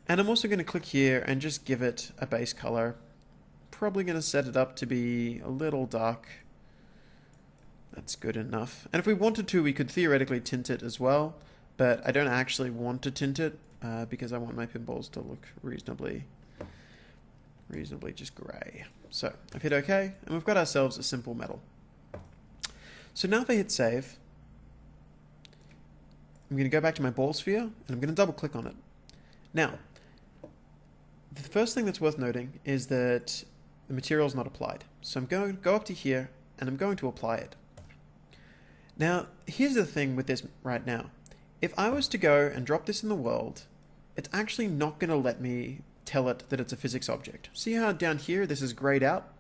and I'm also going to click here and just give it a base color. Probably going to set it up to be a little dark. That's good enough. And if we wanted to, we could theoretically tint it as well, but I don't actually want to tint it because I want my pinballs to look reasonably just gray. So I've hit OK, and we've got ourselves a simple metal. So now if I hit save, I'm going to go back to my ball sphere, and I'm going to double click on it. Now, the first thing that's worth noting is that the material is not applied. So I'm going to go up to here, and I'm going to apply it. Now, here's the thing with this right now. If I was to go and drop this in the world, it's actually not going to let me tell it that it's a physics object. See how down here this is grayed out?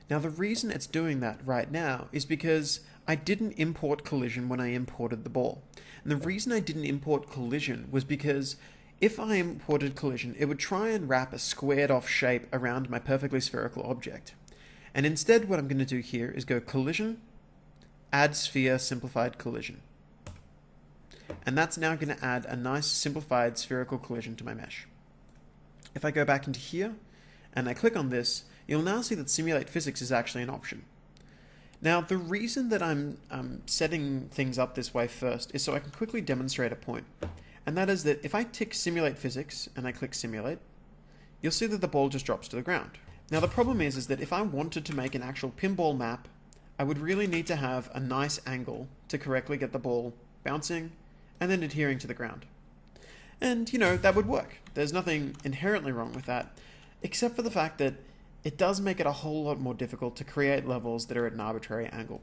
Now the reason it's doing that right now is because I didn't import collision when I imported the ball. And the reason I didn't import collision was because if I imported collision, it would try and wrap a squared off shape around my perfectly spherical object. And instead what I'm going to do here is go collision, add sphere simplified collision. And that's now going to add a nice simplified spherical collision to my mesh. If I go back into here and I click on this, you'll now see that simulate physics is actually an option. Now the reason that I'm setting things up this way first is so I can quickly demonstrate a point. And that is that if I tick simulate physics and I click simulate, you'll see that the ball just drops to the ground. Now the problem is that if I wanted to make an actual pinball map, I would really need to have a nice angle to correctly get the ball bouncing and then adhering to the ground. And you know, that would work. There's nothing inherently wrong with that, except for the fact that it does make it a whole lot more difficult to create levels that are at an arbitrary angle.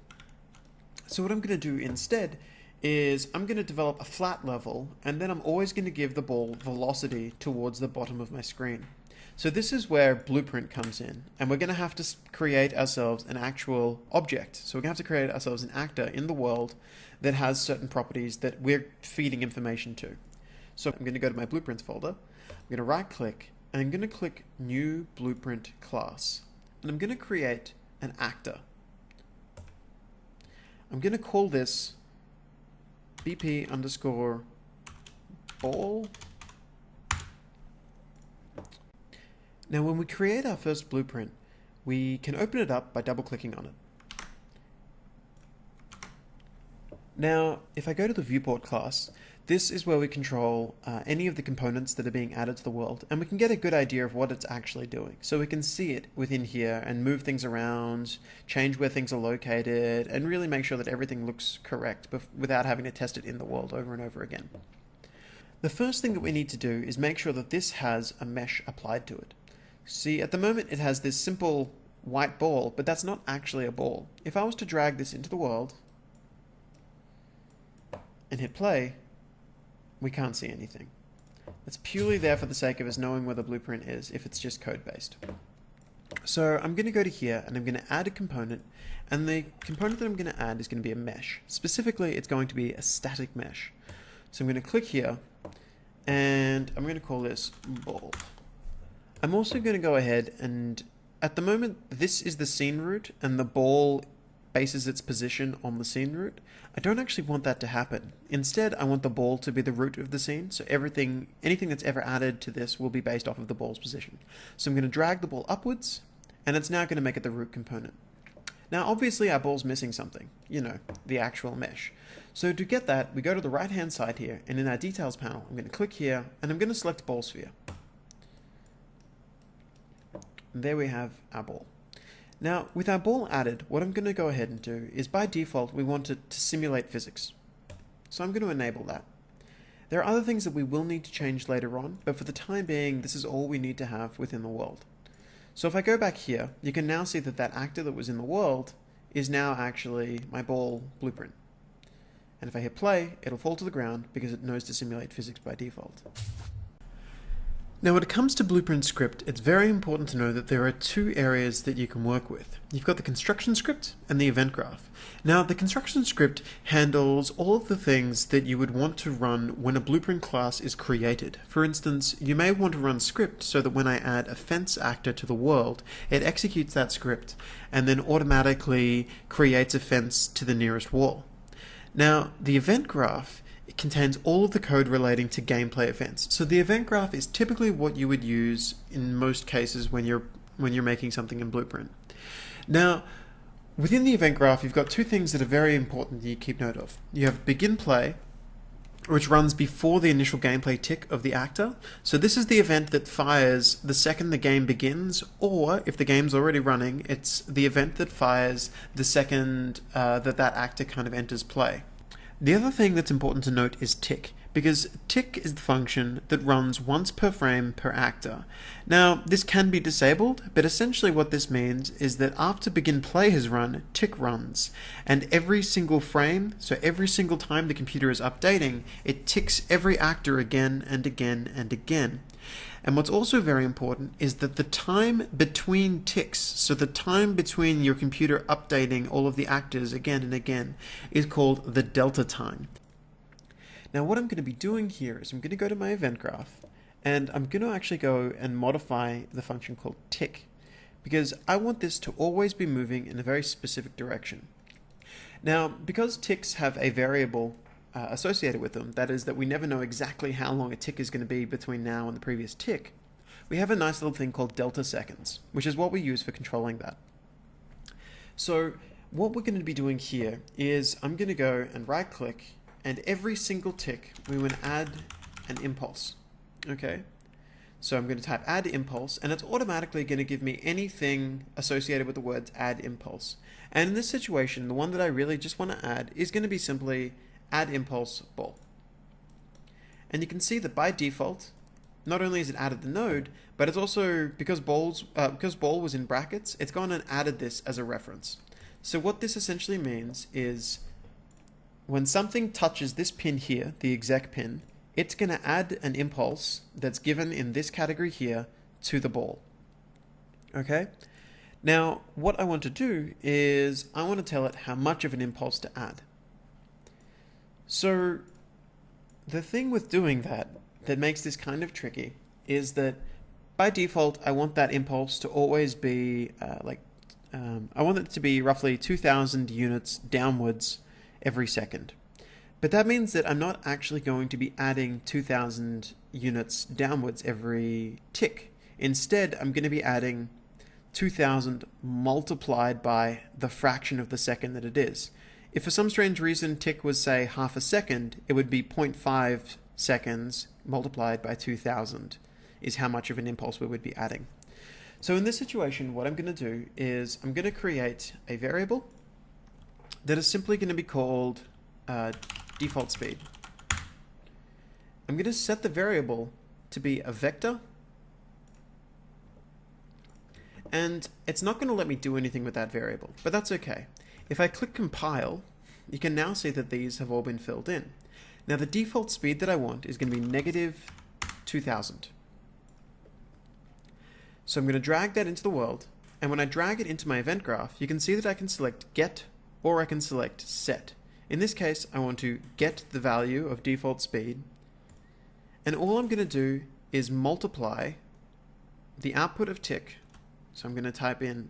So what I'm going to do instead is I'm going to develop a flat level, and then I'm always going to give the ball velocity towards the bottom of my screen. So this is where blueprint comes in, and we're going to have to create ourselves an actual object. So we're going to have to create ourselves an actor in the world that has certain properties that we're feeding information to. So I'm going to go to my blueprints folder, I'm going to right click, and I'm going to click new blueprint class, and I'm going to create an actor. I'm going to call this BP underscore ball. Now when we create our first blueprint, we can open it up by double clicking on it. Now if I go to the viewport class, this is where we control any of the components that are being added to the world, and we can get a good idea of what it's actually doing. So we can see it within here and move things around, change where things are located, and really make sure that everything looks correct without having to test it in the world over and over again. The first thing that we need to do is make sure that this has a mesh applied to it. See, at the moment it has this simple white ball, but that's not actually a ball. If I was to drag this into the world and hit play, we can't see anything. It's purely there for the sake of us knowing where the blueprint is if it's just code-based. So I'm going to go to here and I'm going to add a component, and the component that I'm going to add is going to be a mesh. Specifically, it's going to be a static mesh. So I'm going to click here and I'm going to call this ball. I'm also going to go ahead and, at the moment, this is the scene root and the ball bases its position on the scene root. I don't actually want that to happen. Instead, I want the ball to be the root of the scene, so anything that's ever added to this will be based off of the ball's position. So I'm going to drag the ball upwards, and it's now going to make it the root component. Now obviously our ball's missing something, you know, the actual mesh. So to get that, we go to the right hand side here, and in our details panel, I'm going to click here, and I'm going to select ball sphere. And there we have our ball. Now, with our ball added, what I'm going to go ahead and do is, by default, we want it to simulate physics. So I'm going to enable that. There are other things that we will need to change later on, but for the time being, this is all we need to have within the world. So if I go back here, you can now see that that actor that was in the world is now actually my ball blueprint. And if I hit play, it'll fall to the ground because it knows to simulate physics by default. Now, when it comes to Blueprint script, it's very important to know that there are two areas that you can work with. You've got the construction script and the event graph. Now, the construction script handles all of the things that you would want to run when a Blueprint class is created. For instance, you may want to run script so that when I add a fence actor to the world, it executes that script and then automatically creates a fence to the nearest wall. Now, the event graph, it contains all of the code relating to gameplay events. So the event graph is typically what you would use in most cases when you're making something in Blueprint. Now, within the event graph, you've got two things that are very important that you keep note of. You have begin play, which runs before the initial gameplay tick of the actor. So this is the event that fires the second the game begins, or if the game's already running, it's the event that fires the second that actor kind of enters play. The other thing that's important to note is tick, because tick is the function that runs once per frame per actor. Now, this can be disabled, but essentially what this means is that after begin play has run, tick runs, and every single frame, so every single time the computer is updating, it ticks every actor again and again and again. And what's also very important is that the time between ticks, so the time between your computer updating all of the actors again and again, is called the delta time. Now what I'm going to be doing here is I'm going to go to my event graph, and I'm going to actually go and modify the function called tick, because I want this to always be moving in a very specific direction. Now, because ticks have a variable associated with them, that is that we never know exactly how long a tick is going to be between now and the previous tick, we have a nice little thing called delta seconds, which is what we use for controlling that. So what we're going to be doing here is I'm going to go and right click, and every single tick we want to add an impulse. Okay, so I'm going to type add impulse, and it's automatically going to give me anything associated with the words add impulse. And in this situation, the one that I really just want to add is going to be simply add impulse ball. And you can see that by default, not only has it added the node, but it's also, because ball was in brackets, it's gone and added this as a reference. So what this essentially means is when something touches this pin here, the exec pin, it's going to add an impulse that's given in this category here to the ball. Okay? Now, what I want to do is I want to tell it how much of an impulse to add. So the thing with doing that makes this kind of tricky is that by default I want that impulse to always be I want it to be roughly 2,000 units downwards every second. But that means that I'm not actually going to be adding 2,000 units downwards every tick. Instead, I'm going to be adding 2,000 multiplied by the fraction of the second that it is. If for some strange reason tick was, say, half a second, it would be 0.5 seconds multiplied by 2,000 is how much of an impulse we would be adding. So in this situation, what I'm going to do is I'm going to create a variable that is simply going to be called default speed. I'm going to set the variable to be a vector, and it's not going to let me do anything with that variable, but that's okay. If I click compile, you can now see that these have all been filled in. Now the default speed that I want is going to be negative 2,000. So I'm going to drag that into the world, and when I drag it into my event graph, you can see that I can select get or I can select set. In this case, I want to get the value of default speed, and all I'm going to do is multiply the output of tick. So I'm going to type in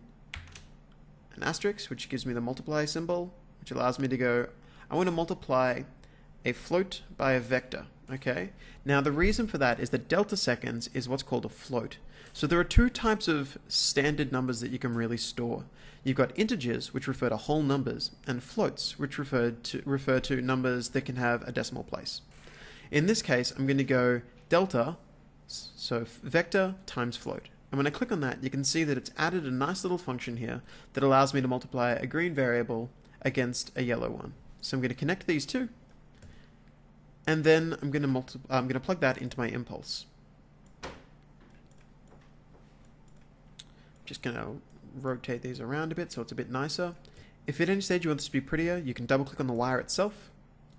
an asterisk, which gives me the multiply symbol, which allows me to go, I want to multiply a float by a vector. Okay. Now the reason for that is that delta seconds is what's called a float. So there are two types of standard numbers that you can really store. You've got integers, which refer to whole numbers, and floats, which refer to numbers that can have a decimal place. In this case, I'm going to go delta, so vector times float. And when I click on that, you can see that it's added a nice little function here that allows me to multiply a green variable against a yellow one. So I'm going to connect these two, and then I'm going to plug that into my impulse. Just going to rotate these around a bit so it's a bit nicer. If at any stage you want this to be prettier, you can double click on the wire itself,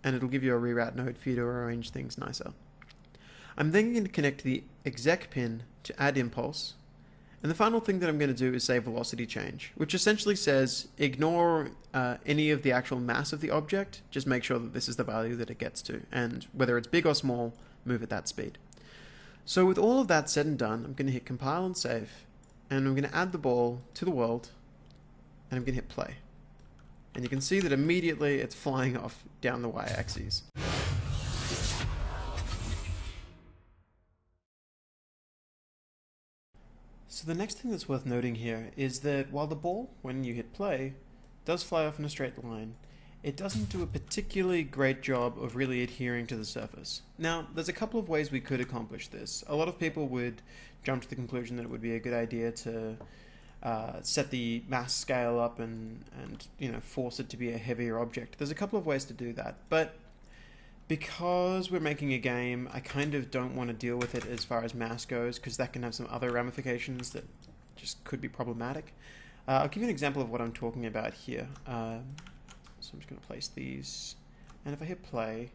and it'll give you a reroute node for you to arrange things nicer. I'm then going to connect the exec pin to add impulse, and the final thing that I'm going to do is say velocity change, which essentially says ignore any of the actual mass of the object, just make sure that this is the value that it gets to, and whether it's big or small, move at that speed. So with all of that said and done, I'm going to hit compile and save, and I'm going to add the ball to the world, and I'm going to hit play. And you can see that immediately it's flying off down the y-axis. So the next thing that's worth noting here is that while the ball, when you hit play, does fly off in a straight line, it doesn't do a particularly great job of really adhering to the surface. Now, there's a couple of ways we could accomplish this. A lot of people would jump to the conclusion that it would be a good idea to set the mass scale up and force it to be a heavier object. There's a couple of ways to do that, but because we're making a game, I kind of don't want to deal with it as far as mass goes, because that can have some other ramifications that just could be problematic. I'll give you an example of what I'm talking about here. So I'm just going to place these, and if I hit play,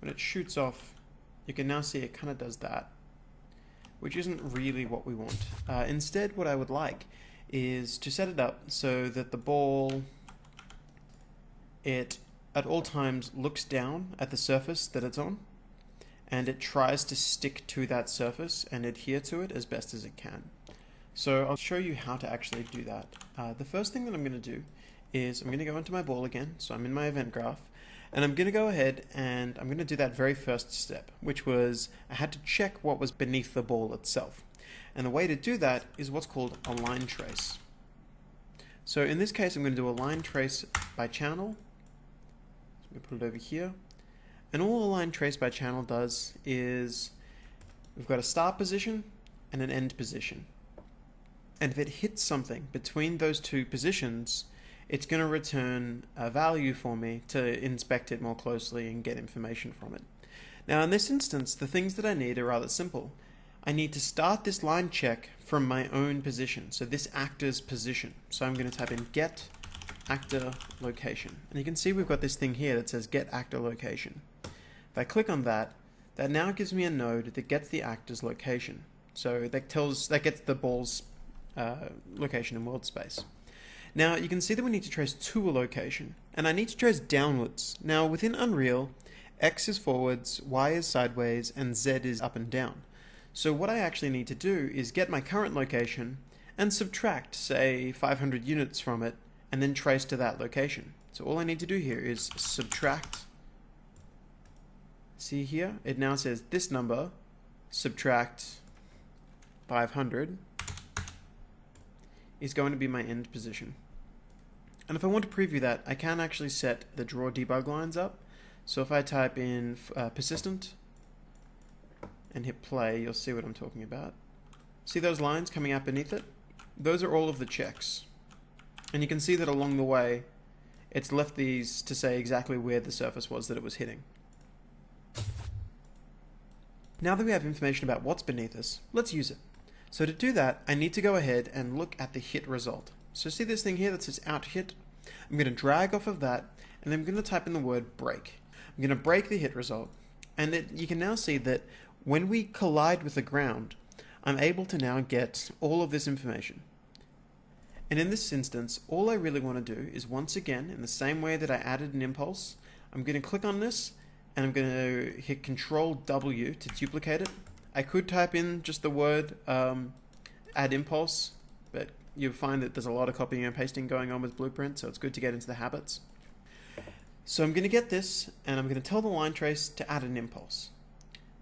when it shoots off, you can now see it kind of does that, which isn't really what we want. Instead, what I would like is to set it up so that the ball, it at all times looks down at the surface that it's on, and it tries to stick to that surface and adhere to it as best as it can. So I'll show you how to actually do that. The first thing that I'm going to do is I'm going to go into my ball again, so I'm in my event graph, and I'm going to go ahead and I'm going to do that very first step, which was I had to check what was beneath the ball itself. And the way to do that is what's called a line trace. So in this case, I'm going to do a line trace by channel. So I'm going to put it over here. And all a line trace by channel does is we've got a start position and an end position. And if it hits something between those two positions, it's going to return a value for me to inspect it more closely and get information from it. Now in this instance, the things that I need are rather simple. I need to start this line check from my own position, so this actor's position. So I'm going to type in get actor location. And you can see we've got this thing here that says get actor location. If I click on that, that now gives me a node that gets the actor's location. So that gets the ball's location in world space. Now you can see that we need to trace to a location, and I need to trace downwards. Now within Unreal, X is forwards, Y is sideways, and Z is up and down. So what I actually need to do is get my current location and subtract, say, 500 units from it, and then trace to that location. So all I need to do here is subtract. See here, it now says this number, subtract 500, is going to be my end position. And if I want to preview that, I can actually set the draw debug lines up. So if I type in persistent and hit play, you'll see what I'm talking about. See those lines coming out beneath it? Those are all of the checks. And you can see that along the way, it's left these to say exactly where the surface was that it was hitting. Now that we have information about what's beneath us, let's use it. So to do that, I need to go ahead and look at the hit result. So see this thing here that says out hit? I'm going to drag off of that, and I'm going to type in the word break. I'm going to break the hit result, and you can now see that when we collide with the ground, I'm able to now get all of this information. And in this instance, all I really want to do is, once again, in the same way that I added an impulse, I'm going to click on this, and I'm going to hit Control W to duplicate it. I could type in just the word add impulse, but you'll find that there's a lot of copying and pasting going on with Blueprint, so it's good to get into the habits. So I'm going to get this, and I'm going to tell the line trace to add an impulse.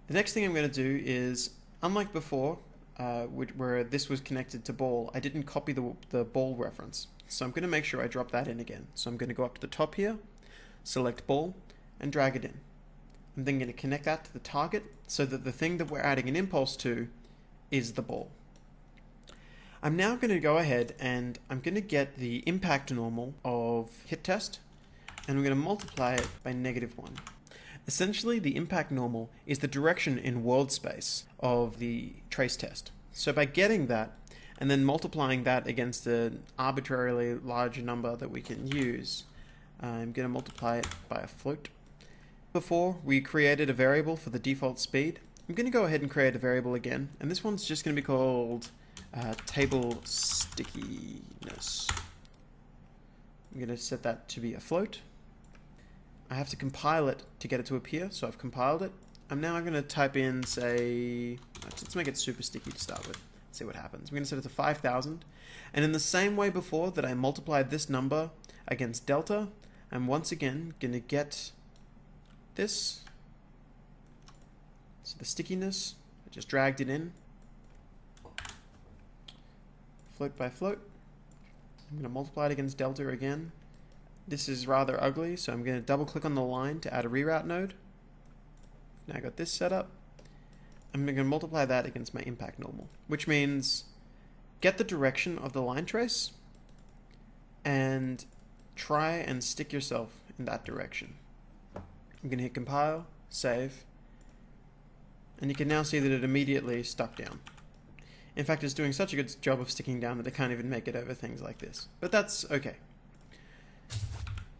The next thing I'm going to do is, unlike before, where this was connected to ball, I didn't copy the ball reference. So I'm going to make sure I drop that in again. So I'm going to go up to the top here, select ball, and drag it in. I'm then going to connect that to the target so that the thing that we're adding an impulse to is the ball. I'm now going to go ahead and I'm going to get the impact normal of hit test, and I'm going to multiply it by -1. Essentially, the impact normal is the direction in world space of the trace test. So by getting that and then multiplying that against an arbitrarily large number that we can use, I'm going to multiply it by a float. Before, we created a variable for the default speed. I'm going to go ahead and create a variable again, and this one's just going to be called table stickiness. I'm going to set that to be a float. I have to compile it to get it to appear, so I've compiled it. I'm now going to type in, say, let's make it super sticky to start with. See what happens. I'm going to set it to 5,000. And in the same way before that I multiplied this number against delta, I'm once again going to get this. So the stickiness, I just dragged it in. Float by float. I'm going to multiply it against delta again. This is rather ugly, so I'm going to double click on the line to add a reroute node. Now I got this set up. I'm going to multiply that against my impact normal, which means get the direction of the line trace and try and stick yourself in that direction. I'm going to hit compile, save, and you can now see that it immediately stuck down. In fact, it's doing such a good job of sticking down that it can't even make it over things like this. But that's okay.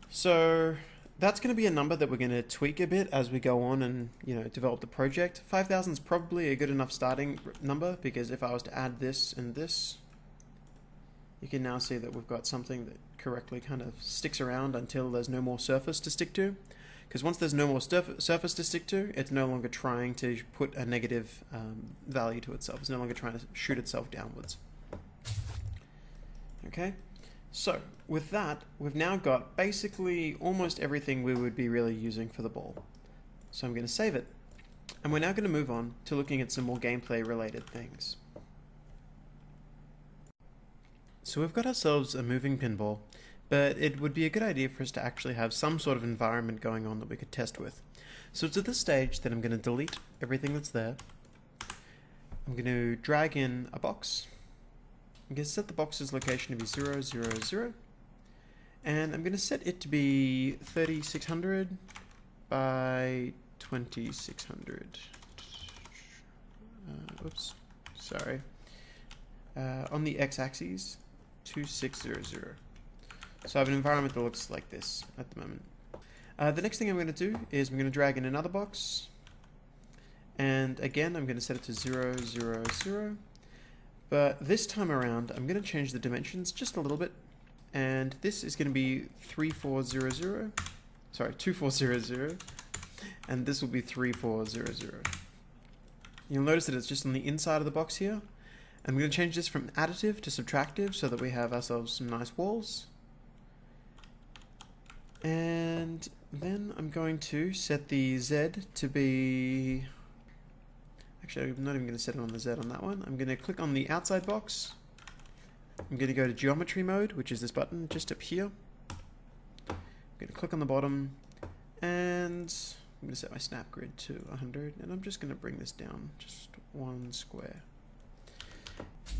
So that's going to be a number that we're going to tweak a bit as we go on and develop the project. 5,000 is probably a good enough starting number, because if I was to add this and this, you can now see that we've got something that correctly kind of sticks around until there's no more surface to stick to. Because once there's no more surface to stick to, it's no longer trying to put a negative value to itself. It's no longer trying to shoot itself downwards. Okay, so with that, we've now got basically almost everything we would be really using for the ball. So I'm going to save it. And we're now going to move on to looking at some more gameplay related things. So we've got ourselves a moving pinball, but it would be a good idea for us to actually have some sort of environment going on that we could test with. So it's at this stage that I'm going to delete everything that's there. I'm going to drag in a box. I'm going to set the box's location to be 0, 0, 0. And I'm going to set it to be 3600 by 2600. Oops, sorry. On the x-axis, 2600. So I have an environment that looks like this at the moment. The next thing I'm going to do is I'm going to drag in another box. And again, I'm going to set it to 0, 0, 0. But this time around, I'm going to change the dimensions just a little bit. And this is going to be 3400. Sorry, 2400. And this will be 3400. You'll notice that it's just on the inside of the box here. I'm going to change this from additive to subtractive so that we have ourselves some nice walls. And then I'm going to set the Z to be... Actually, I'm not even going to set it on the Z on that one. I'm going to click on the outside box. I'm going to go to geometry mode, which is this button just up here. I'm going to click on the bottom, and I'm going to set my snap grid to 100, and I'm just going to bring this down just one square.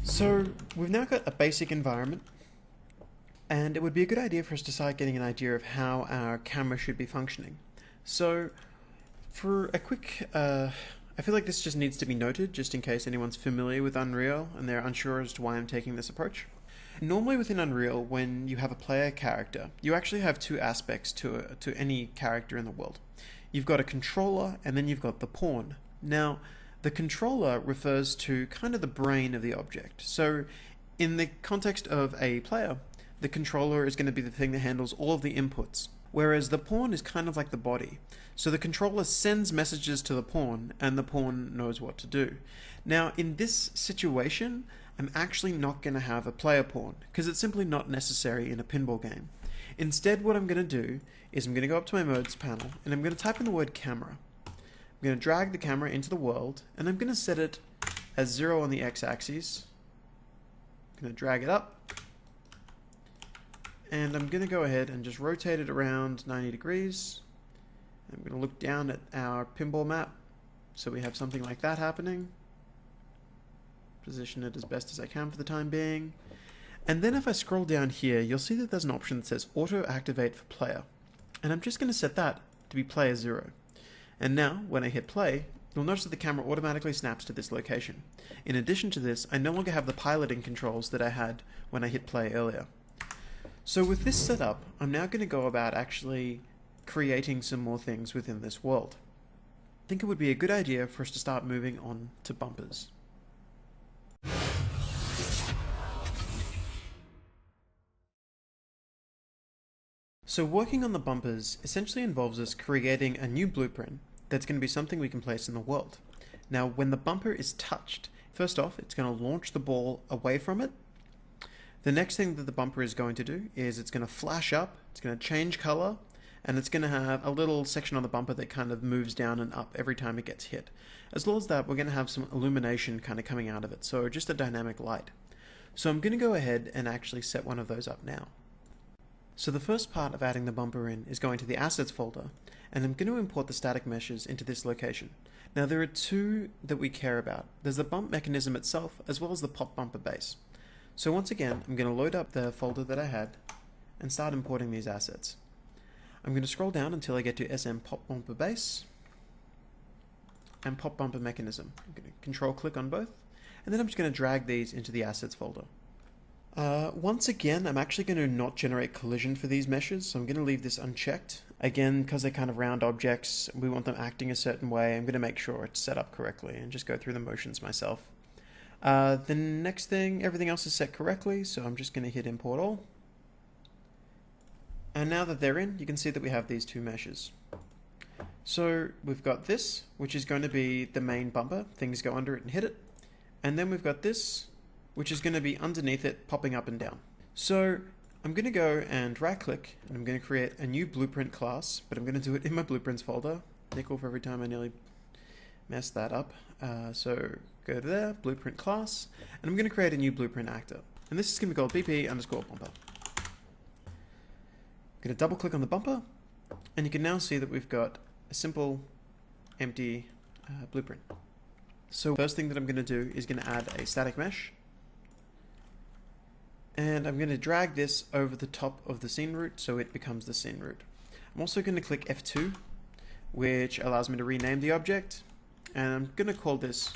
So we've now got a basic environment, and it would be a good idea for us to start getting an idea of how our camera should be functioning. So for a quick, I feel like this just needs to be noted just in case anyone's familiar with Unreal and they're unsure as to why I'm taking this approach. Normally within Unreal, when you have a player character, you actually have two aspects to any character in the world. You've got a controller and then you've got the pawn. Now, the controller refers to kind of the brain of the object. So in the context of a player, the controller is going to be the thing that handles all of the inputs, whereas the pawn is kind of like the body. So the controller sends messages to the pawn, and the pawn knows what to do. Now, in this situation, I'm actually not going to have a player pawn, because it's simply not necessary in a pinball game. Instead, what I'm going to do is I'm going to go up to my modes panel, and I'm going to type in the word camera. I'm going to drag the camera into the world, and I'm going to set it as 0 on the x-axis. I'm going to drag it up. And I'm going to go ahead and just rotate it around 90 degrees. I'm going to look down at our pinball map. So we have something like that happening. Position it as best as I can for the time being. And then if I scroll down here, you'll see that there's an option that says Auto Activate for Player. And I'm just going to set that to be Player 0. And now, when I hit play, you'll notice that the camera automatically snaps to this location. In addition to this, I no longer have the piloting controls that I had when I hit play earlier. So with this setup, I'm now going to go about actually creating some more things within this world, I think it would be a good idea for us to start moving on to bumpers. So working on the bumpers essentially involves us creating a new blueprint that's going to be something we can place in the world. Now, when the bumper is touched, first off, it's going to launch the ball away from it. The next thing that the bumper is going to do is it's going to flash up, it's going to change color, and it's going to have a little section on the bumper that kind of moves down and up every time it gets hit. As well as that, we're going to have some illumination kind of coming out of it, so just a dynamic light. So I'm going to go ahead and actually set one of those up now. So the first part of adding the bumper in is going to the Assets folder, and I'm going to import the static meshes into this location. Now there are two that we care about. There's the bump mechanism itself, as well as the pop bumper base. So once again, I'm going to load up the folder that I had and start importing these assets. I'm going to scroll down until I get to SM pop bumper base and pop bumper mechanism. I'm going to control click on both, and then I'm just going to drag these into the Assets folder. Once again, I'm actually going to not generate collision for these meshes, so I'm going to leave this unchecked. Again, because they're kind of round objects, we want them acting a certain way, I'm going to make sure it's set up correctly and just go through the motions myself. The next thing, everything else is set correctly, so I'm just going to hit import all. And now that they're in, you can see that we have these two meshes. So we've got this, which is going to be the main bumper, things go under it and hit it. And then we've got this, which is going to be underneath it, popping up and down. So I'm going to go and right click, and I'm going to create a new blueprint class, but I'm going to do it in my blueprints folder. Nickel for every time I nearly messed that up. So go to there, blueprint class, and I'm going to create a new blueprint actor. And this is going to be called BP_bumper. I'm going to double click on the bumper, and you can now see that we've got a simple empty blueprint. So first thing that I'm going to do is going to add a static mesh. And I'm going to drag this over the top of the scene root so it becomes the scene root. I'm also going to click F2, which allows me to rename the object, and I'm going to call this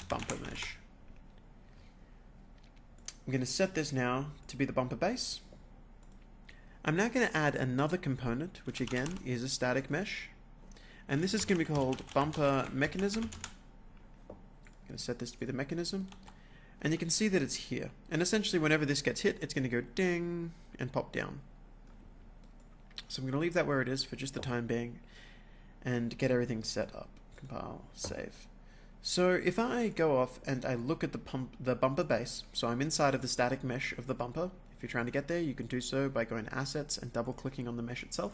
bumper mesh. I'm going to set this now to be the bumper base. I'm now going to add another component, which again is a static mesh, and this is going to be called bumper mechanism. I'm going to set this to be the mechanism. And you can see that it's here. And essentially whenever this gets hit, it's going to go ding and pop down. So I'm going to leave that where it is for just the time being and get everything set up. Compile, save. So if I go off and I look at the bumper base, so I'm inside of the static mesh of the bumper. If you're trying to get there, you can do so by going to Assets and double clicking on the mesh itself.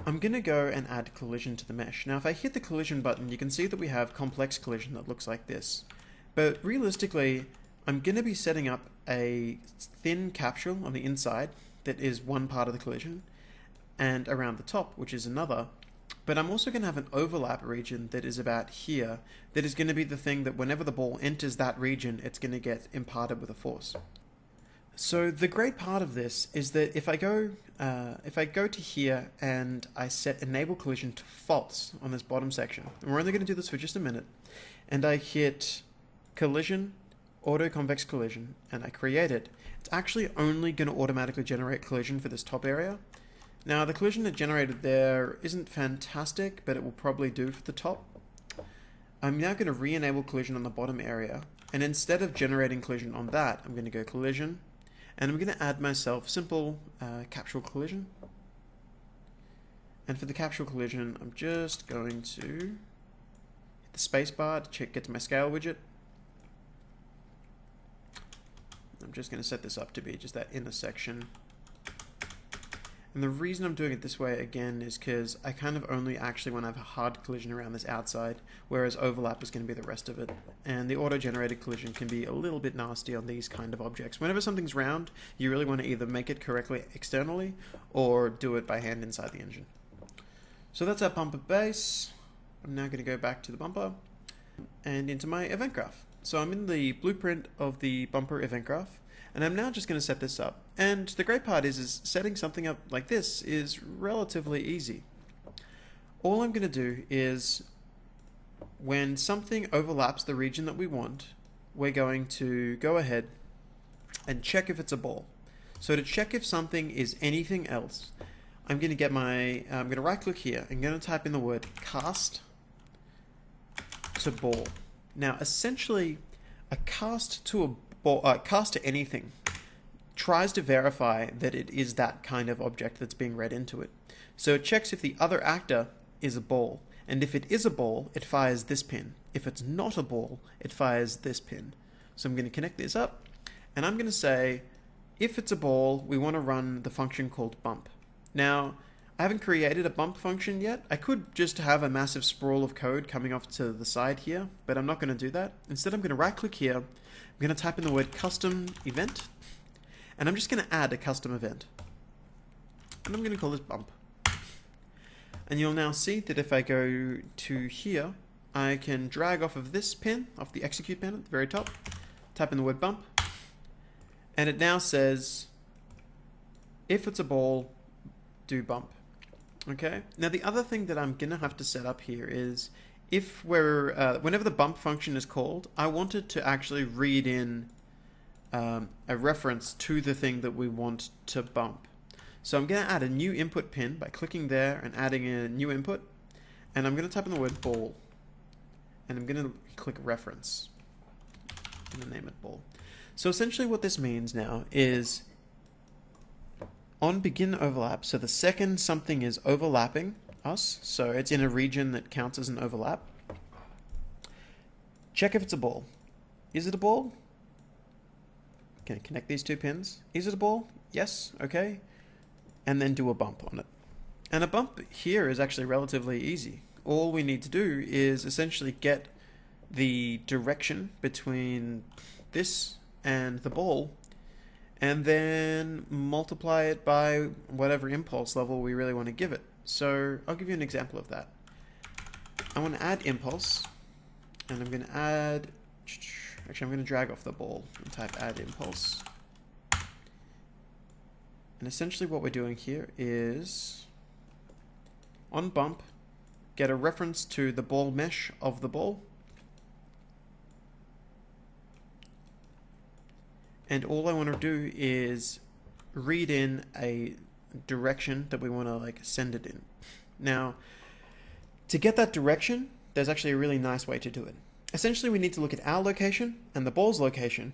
I'm going to go and add collision to the mesh. Now if I hit the collision button, you can see that we have complex collision that looks like this. But realistically, I'm going to be setting up a thin capsule on the inside that is one part of the collision, and around the top, which is another. But I'm also going to have an overlap region that is about here, that is going to be the thing that whenever the ball enters that region, it's going to get imparted with a force. So the great part of this is that if I go to here and I set enable collision to false on this bottom section, and we're only going to do this for just a minute, and I hit collision, auto convex collision, and I create it, it's actually only going to automatically generate collision for this top area. Now the collision that generated there isn't fantastic, but it will probably do for the top. I'm now going to re-enable collision on the bottom area, and instead of generating collision on that, I'm going to go collision, and I'm going to add myself simple capsule collision. And for the capsule collision, I'm just going to hit the spacebar to get to my scale widget. I'm just going to set this up to be just that inner section. And the reason I'm doing it this way again is because I kind of only actually want to have a hard collision around this outside, whereas overlap is going to be the rest of it. And the auto-generated collision can be a little bit nasty on these kind of objects. Whenever something's round, you really want to either make it correctly externally or do it by hand inside the engine. So that's our bumper base. I'm now going to go back to the bumper and into my event graph. So I'm in the blueprint of the bumper event graph, and I'm now just going to set this up. And the great part is setting something up like this is relatively easy. All I'm going to do is, when something overlaps the region that we want, we're going to go ahead and check if it's a ball. So to check if something is anything else, I'm going to get my, I'm going to right click here. I'm going to type in the word cast to ball. Now, essentially, a cast to a ball, cast to anything tries to verify that it is that kind of object that's being read into it. So it checks if the other actor is a ball. And if it is a ball, it fires this pin. If it's not a ball, it fires this pin. So I'm going to connect this up, and I'm going to say, if it's a ball, we want to run the function called bump. Now, I haven't created a bump function yet. I could just have a massive sprawl of code coming off to the side here, but I'm not going to do that. Instead, I'm going to right click here. I'm going to type in the word custom event, and I'm just going to add a custom event. And I'm going to call this bump. And you'll now see that if I go to here, I can drag off of this pin, off the execute pin at the very top, type in the word bump, and it now says, if it's a ball, do bump. Okay. Now the other thing that I'm gonna have to set up here is, if we're whenever the bump function is called, I want it to actually read in a reference to the thing that we want to bump. So I'm going to add a new input pin by clicking there and adding a new input, and I'm going to type in the word ball, and I'm going to click reference. I'm going to name it ball. So essentially what this means now is on begin overlap, so the second something is overlapping us, so it's in a region that counts as an overlap, check if it's a ball. Is it a ball? Okay, connect these two pins. Is it a ball? Yes. Okay. And then do a bump on it. And a bump here is actually relatively easy. All we need to do is essentially get the direction between this and the ball, and then multiply it by whatever impulse level we really want to give it. So I'll give you an example of that. I want to add impulse, and I'm going to add, actually I'm going to drag off the ball and type add impulse. And essentially what we're doing here is, on bump, get a reference to the ball mesh of the ball. And all I want to do is read in a direction that we want to send it in. Now, to get that direction, there's actually a really nice way to do it. Essentially, we need to look at our location and the ball's location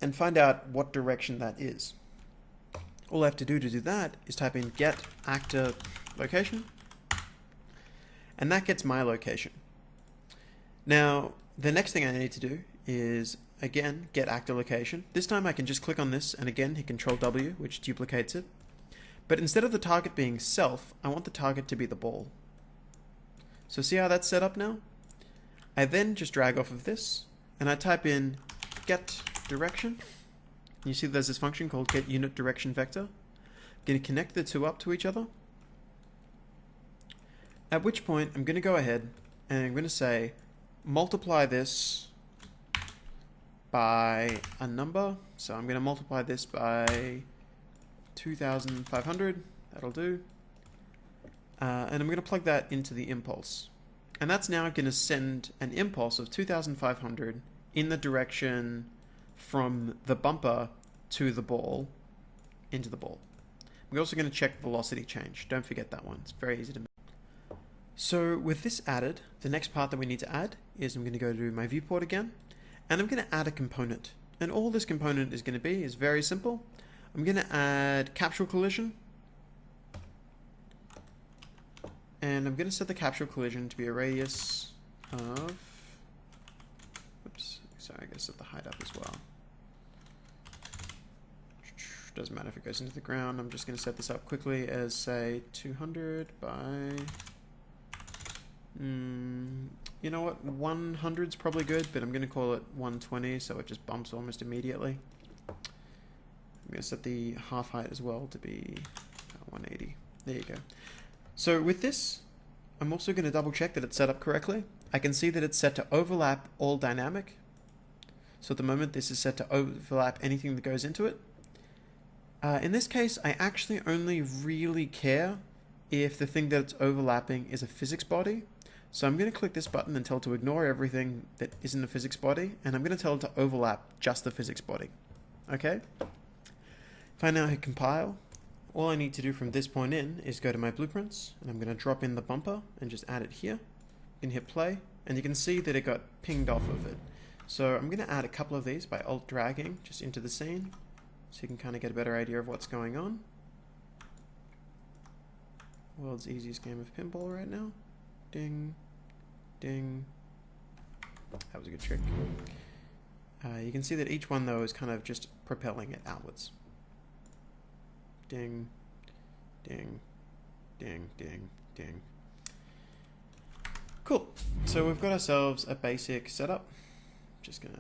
and find out what direction that is. All I have to do that is type in get actor location, and that gets my location. Now, the next thing I need to do is, again, get actor location. This time I can just click on this and again hit Control W, which duplicates it. But instead of the target being self, I want the target to be the ball. So see how that's set up now? I then just drag off of this and I type in get direction. You see there's this function called get unit direction vector. I'm going to connect the two up to each other. At which point I'm going to go ahead and I'm going to say multiply this by a number. So I'm going to multiply this by 2,500. That'll do. And I'm going to plug that into the impulse. And that's now going to send an impulse of 2,500 in the direction from the bumper to the ball, into the ball. We're also going to check velocity change. Don't forget that one. It's very easy to make. So with this added, the next part that we need to add is I'm going to go to my viewport again, and I'm going to add a component. And all this component is going to be is very simple. I'm going to add capsule collision, and I'm going to set the capsule collision to be a radius of, oops, sorry, I gotta set the height up as well. Doesn't matter if it goes into the ground. I'm just going to set this up quickly as, say, 200 by, you know what, 100's probably good, but I'm going to call it 120 so it just bumps almost immediately. I'm going to set the half height as well to be 180. There you go. So with this, I'm also going to double check that it's set up correctly. I can see that it's set to overlap all dynamic. So at the moment this is set to overlap anything that goes into it. In this case, I actually only really care if the thing that it's overlapping is a physics body. So I'm going to click this button and tell it to ignore everything that isn't a physics body, and I'm going to tell it to overlap just the physics body. Okay? If I now hit compile, all I need to do from this point in is go to my blueprints, and I'm going to drop in the bumper and just add it here. You can hit play, and you can see that it got pinged off of it. So I'm going to add a couple of these by alt dragging just into the scene, so you can kind of get a better idea of what's going on. World's easiest game of pinball right now. Ding, ding. That was a good trick. You can see that each one though is kind of just propelling it outwards. Ding, ding, ding, ding, ding. Cool. So we've got ourselves a basic setup. Just gonna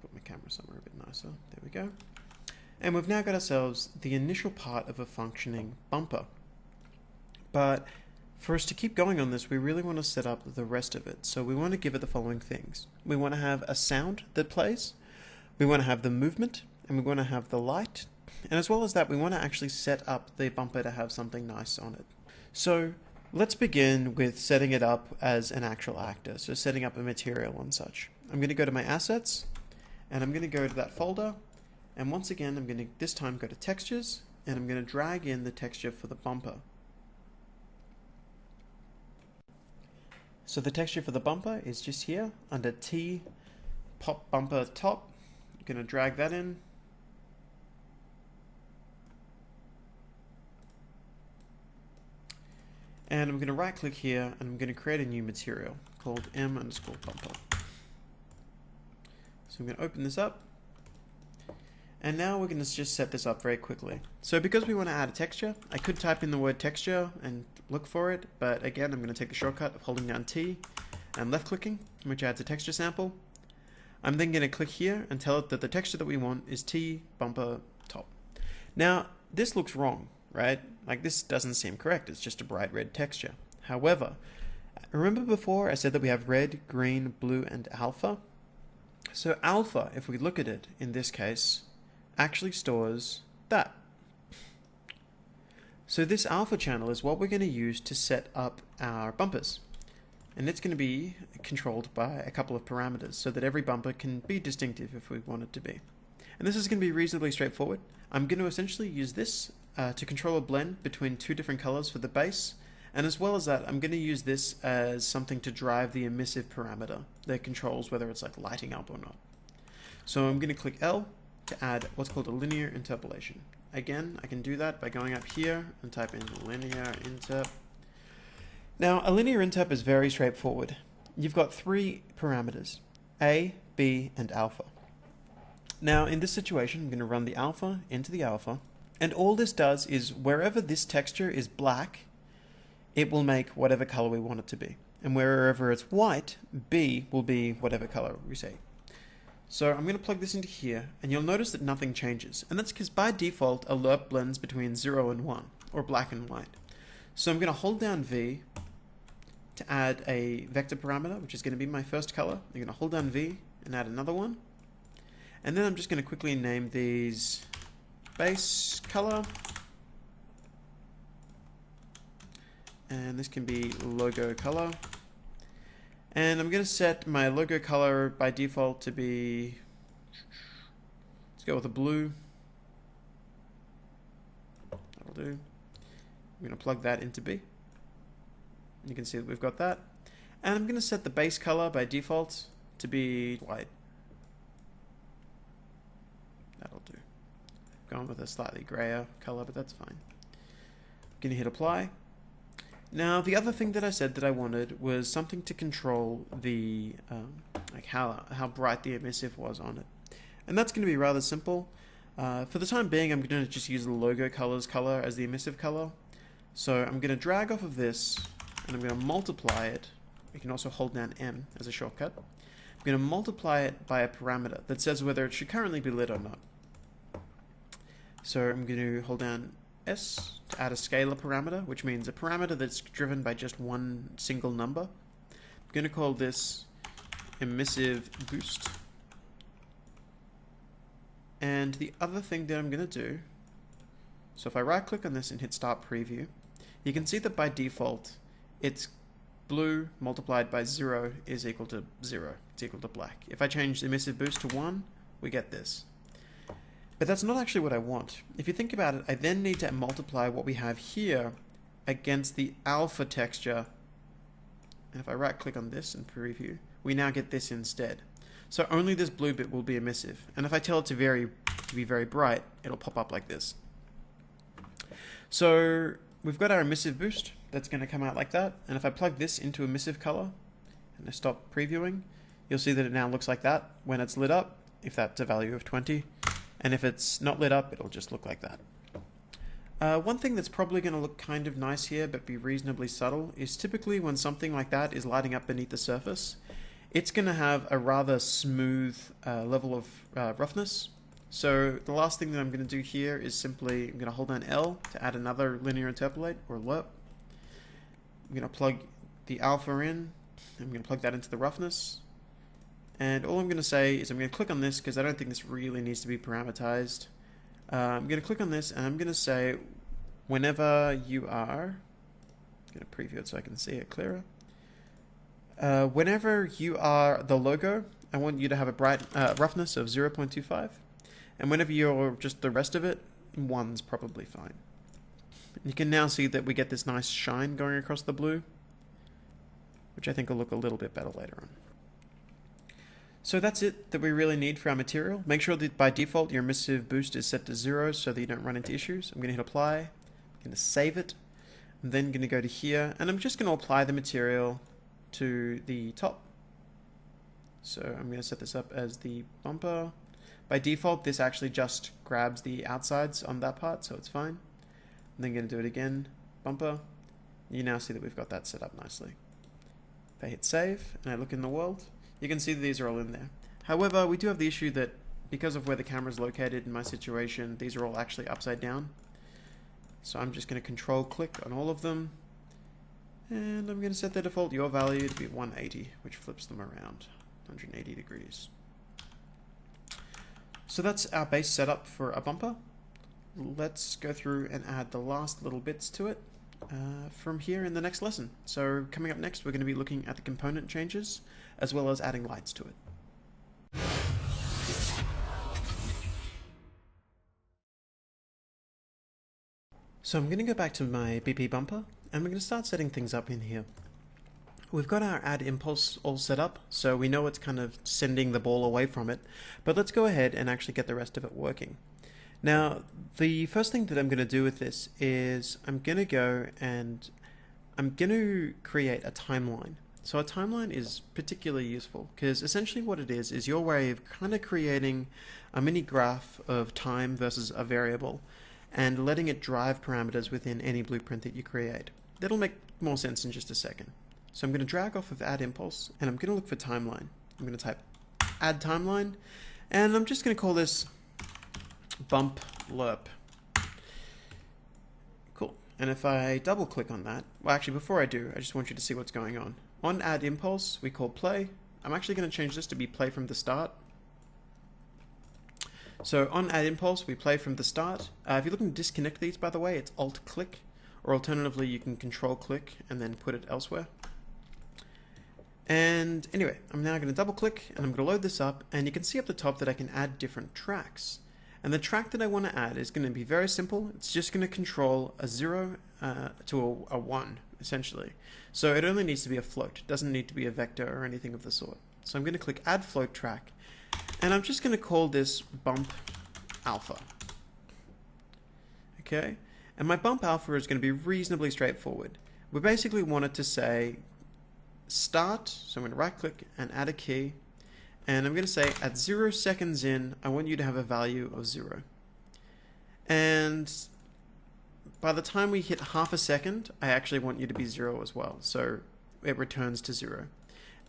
put my camera somewhere a bit nicer. There we go. And we've now got ourselves the initial part of a functioning bumper. But for us to keep going on this, we really want to set up the rest of it. So we want to give it the following things. We want to have a sound that plays. We want to have the movement, and we want to have the light. And as well as that, we want to actually set up the bumper to have something nice on it. So let's begin with setting it up as an actual actor. So setting up a material and such. I'm going to go to my assets, and I'm going to go to that folder. And once again, I'm going to this time go to textures, and I'm going to drag in the texture for the bumper. So the texture for the bumper is just here under T, pop bumper top. I'm going to drag that in. And I'm going to right click here, and I'm going to create a new material called m_bumper. So I'm going to open this up. And now we're going to just set this up very quickly. So because we want to add a texture, I could type in the word texture and look for it, but again, I'm going to take the shortcut of holding down T and left clicking, which adds a texture sample. I'm then going to click here and tell it that the texture that we want is T bumper top. Now, this looks wrong, right? Like this doesn't seem correct. It's just a bright red texture. However, remember before I said that we have red, green, blue, and alpha? So alpha, if we look at it in this case, actually stores that. So this alpha channel is what we're going to use to set up our bumpers. And it's going to be controlled by a couple of parameters so that every bumper can be distinctive if we want it to be. And this is going to be reasonably straightforward. I'm going to essentially use this to control a blend between two different colors for the base. And as well as that, I'm going to use this as something to drive the emissive parameter that controls whether it's like lighting up or not. So I'm going to click L to add what's called a linear interpolation. Again, I can do that by going up here and type in linear interp. Now, a linear interp is very straightforward. You've got three parameters, A, B, and alpha. Now, in this situation, I'm going to run the alpha into the alpha, and all this does is wherever this texture is black, it will make whatever color we want it to be. And wherever it's white, B will be whatever color we say. So I'm going to plug this into here, and you'll notice that nothing changes. And that's because by default, a lerp blends between 0 and 1, or black and white. So I'm going to hold down V to add a vector parameter, which is going to be my first color. I'm going to hold down V and add another one. And then I'm just going to quickly name these base color. And this can be logo color. And I'm going to set my logo color by default to be, let's go with a blue. That'll do. I'm going to plug that into B. You can see that we've got that. And I'm going to set the base color by default to be white. That'll do. I'm going with a slightly grayer color, but that's fine. I'm going to hit apply. Now, the other thing that I said that I wanted was something to control the, like how bright the emissive was on it. And that's going to be rather simple. For the time being, I'm going to just use the logo colors color as the emissive color. So I'm going to drag off of this, and I'm going to multiply it. You can also hold down M as a shortcut. I'm going to multiply it by a parameter that says whether it should currently be lit or not. So I'm going to hold down S to add a scalar parameter, which means a parameter that's driven by just one single number. I'm going to call this emissive boost. And the other thing that I'm going to do, so if I right click on this and hit start preview, you can see that by default it's blue multiplied by 0 is equal to 0. It's equal to black. If I change the emissive boost to 1, we get this. But that's not actually what I want. If you think about it, I then need to multiply what we have here against the alpha texture. And if I right click on this and preview, we now get this instead. So only this blue bit will be emissive. And if I tell it to be very bright, it'll pop up like this. So we've got our emissive boost that's going to come out like that. And if I plug this into emissive color and I stop previewing, you'll see that it now looks like that when it's lit up, if that's a value of 20. And if it's not lit up, it'll just look like that. One thing that's probably going to look kind of nice here, but be reasonably subtle, is typically when something like that is lighting up beneath the surface, it's going to have a rather smooth level of roughness. So the last thing that I'm going to do here is simply, I'm going to hold down L to add another linear interpolate, or lerp. I'm going to plug the alpha in. I'm going to plug that into the roughness. And all I'm going to say is I'm going to click on this because I don't think this really needs to be parameterized. I'm going to click on this and I'm going to say whenever you are, I'm going to preview it so I can see it clearer. Whenever you are the logo, I want you to have a bright roughness of 0.25. And whenever you're just the rest of it, 1's probably fine. You can now see that we get this nice shine going across the blue, which I think will look a little bit better later on. So that's it that we really need for our material. Make sure that by default your emissive boost is set to 0 so that you don't run into issues. I'm going to hit apply, I'm going to save it, I'm then going to go to here, and I'm just going to apply the material to the top. So I'm going to set this up as the bumper. By default, this actually just grabs the outsides on that part, so it's fine. I'm then going to do it again, bumper. You now see that we've got that set up nicely. If I hit save and I look in the world, you can see that these are all in there. However, we do have the issue that because of where the camera is located in my situation, these are all actually upside down. So I'm just going to control click on all of them. And I'm going to set the default yaw value to be 180, which flips them around 180 degrees. So that's our base setup for a bumper. Let's go through and add the last little bits to it from here in the next lesson. So coming up next, we're going to be looking at the component changes as well as adding lights to it. So I'm going to go back to my BP bumper and we're going to start setting things up in here. We've got our add impulse all set up, so we know it's kind of sending the ball away from it, but let's go ahead and actually get the rest of it working. Now, the first thing that I'm going to do with this is I'm going to go and I'm going to create a timeline. So a timeline is particularly useful because essentially what it is your way of kind of creating a mini graph of time versus a variable and letting it drive parameters within any blueprint that you create. That'll make more sense in just a second. So I'm going to drag off of add impulse and I'm going to look for timeline. I'm going to type add timeline and I'm just going to call this bump lerp. Cool. And if I double click on that, well actually before I do, I just want you to see what's going on. On add impulse, we call play. I'm actually going to change this to be play from the start. So on add impulse, we play from the start. If you're looking to disconnect these, by the way, it's alt click, or alternatively you can control click and then put it elsewhere. And anyway, I'm now going to double click and I'm going to load this up and you can see up the top that I can add different tracks. And the track that I want to add is going to be very simple. It's just going to control a 0 to a 1, essentially. So it only needs to be a float. It doesn't need to be a vector or anything of the sort. So I'm going to click add float track and I'm just going to call this bump alpha. Okay, and my bump alpha is going to be reasonably straightforward. We basically want it to say start, so I'm going to right click and add a key, and I'm going to say at 0 seconds in, I want you to have a value of 0. And by the time we hit half a second, I actually want you to be 0 as well, so it returns to 0.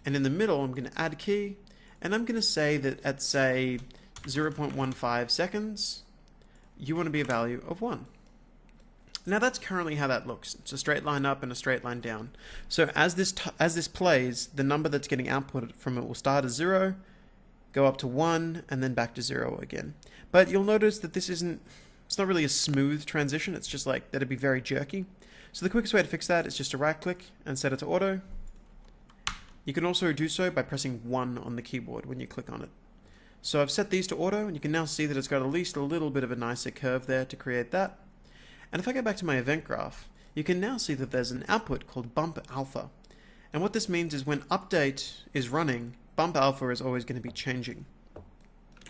And in the middle, I'm going to add a key, and I'm going to say that at, say, 0.15 seconds, you want to be a value of 1. Now that's currently how that looks. It's a straight line up and a straight line down. So as this plays, the number that's getting output from it will start as 0, go up to 1, and then back to 0 again. But you'll notice that it's not really a smooth transition. It's just like that'd be very jerky. So the quickest way to fix that is just to right click and set it to auto. You can also do so by pressing 1 on the keyboard when you click on it. So I've set these to auto, and you can now see that it's got at least a little bit of a nicer curve there to create that. And if I go back to my event graph, you can now see that there's an output called bump alpha. And what this means is when update is running, bump alpha is always going to be changing.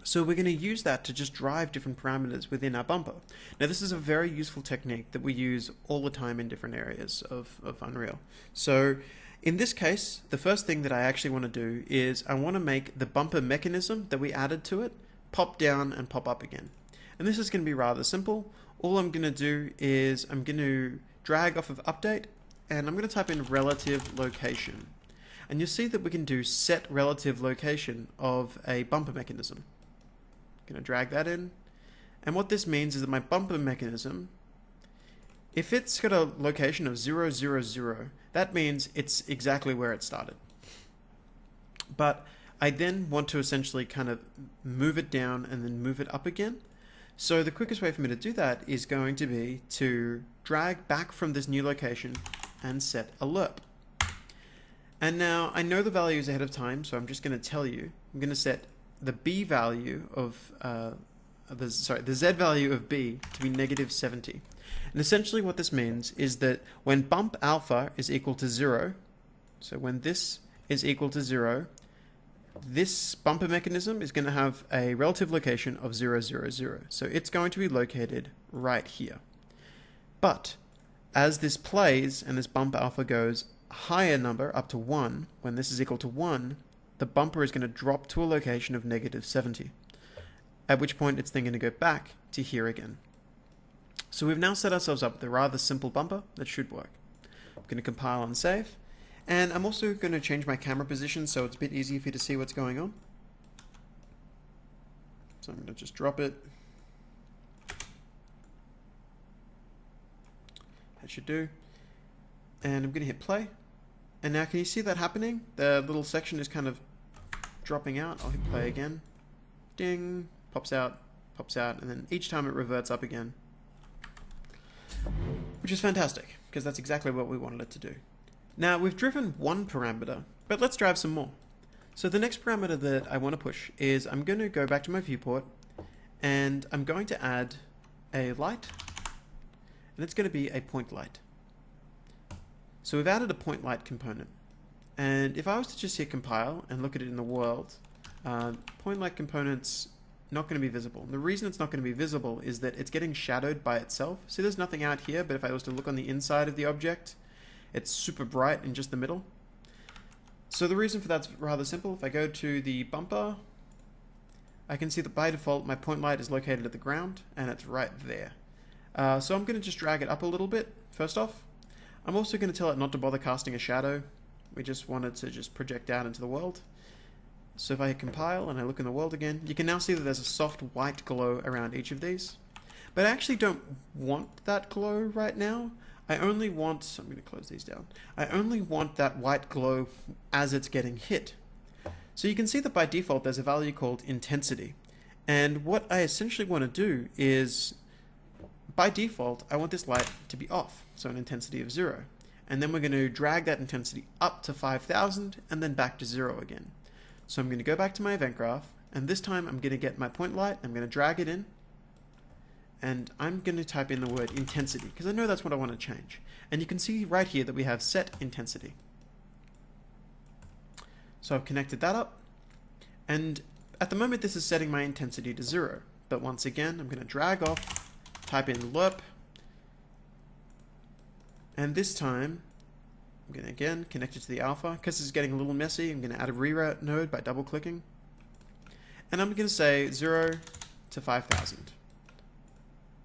So we're going to use that to just drive different parameters within our bumper. Now this is a very useful technique that we use all the time in different areas of Unreal. So in this case, the first thing that I actually want to do is I want to make the bumper mechanism that we added to it pop down and pop up again. And this is going to be rather simple. All I'm going to do is I'm going to drag off of update, and I'm going to type in relative location. And you'll see that we can do set relative location of a bumper mechanism. Going to drag that in, and what this means is that my bumper mechanism, if it's got a location of 0, 0, 0, that means it's exactly where it started. But I then want to essentially kind of move it down and then move it up again. So the quickest way for me to do that is going to be to drag back from this new location and set a lerp. And now I know the values ahead of time, so I'm just going to tell you, I'm going to set the B value of, the Z value of B to be -70. And essentially what this means is that when bump alpha is equal to 0, so when this is equal to 0, this bumper mechanism is going to have a relative location of 0, 0, 0. So it's going to be located right here. But as this plays and this bump alpha goes higher number up to 1, when this is equal to 1, the bumper is going to drop to a location of -70, at which point it's then going to go back to here again. So we've now set ourselves up with a rather simple bumper that should work. I'm going to compile and save, and I'm also going to change my camera position so it's a bit easier for you to see what's going on. So I'm going to just drop it. That should do. And I'm going to hit play. And now can you see that happening? The little section is kind of dropping out. I'll hit play again. Ding. Pops out, and then each time it reverts up again. Which is fantastic, because that's exactly what we wanted it to do. Now we've driven one parameter, but let's drive some more. So the next parameter that I want to push is I'm going to go back to my viewport, and I'm going to add a light, and it's going to be a point light. So we've added a point light component, and if I was to just hit compile and look at it in the world, point light component's not going to be visible. And the reason it's not going to be visible is that it's getting shadowed by itself. See, there's nothing out here, but if I was to look on the inside of the object, it's super bright in just the middle. So the reason for that's rather simple. If I go to the bumper, I can see that by default my point light is located at the ground, and it's right there. So I'm going to just drag it up a little bit, first off. I'm also going to tell it not to bother casting a shadow. We just want it to just project out into the world. So if I hit compile and I look in the world again, you can now see that there's a soft white glow around each of these. But I actually don't want that glow right now. I only want, I'm going to close these down. I only want that white glow as it's getting hit. So you can see that by default there's a value called intensity. And what I essentially want to do is, by default, I want this light to be off, so an intensity of 0. And then we're going to drag that intensity up to 5,000 and then back to 0 again. So I'm going to go back to my event graph, and this time I'm going to get my point light, I'm going to drag it in, and I'm going to type in the word intensity, because I know that's what I want to change. And you can see right here that we have set intensity. So I've connected that up, and at the moment this is setting my intensity to 0. But once again, I'm going to drag off, type in lerp, and this time I'm going to again connect it to the alpha. Because it's getting a little messy, I'm going to add a reroute node by double clicking, and I'm going to say 0 to 5,000.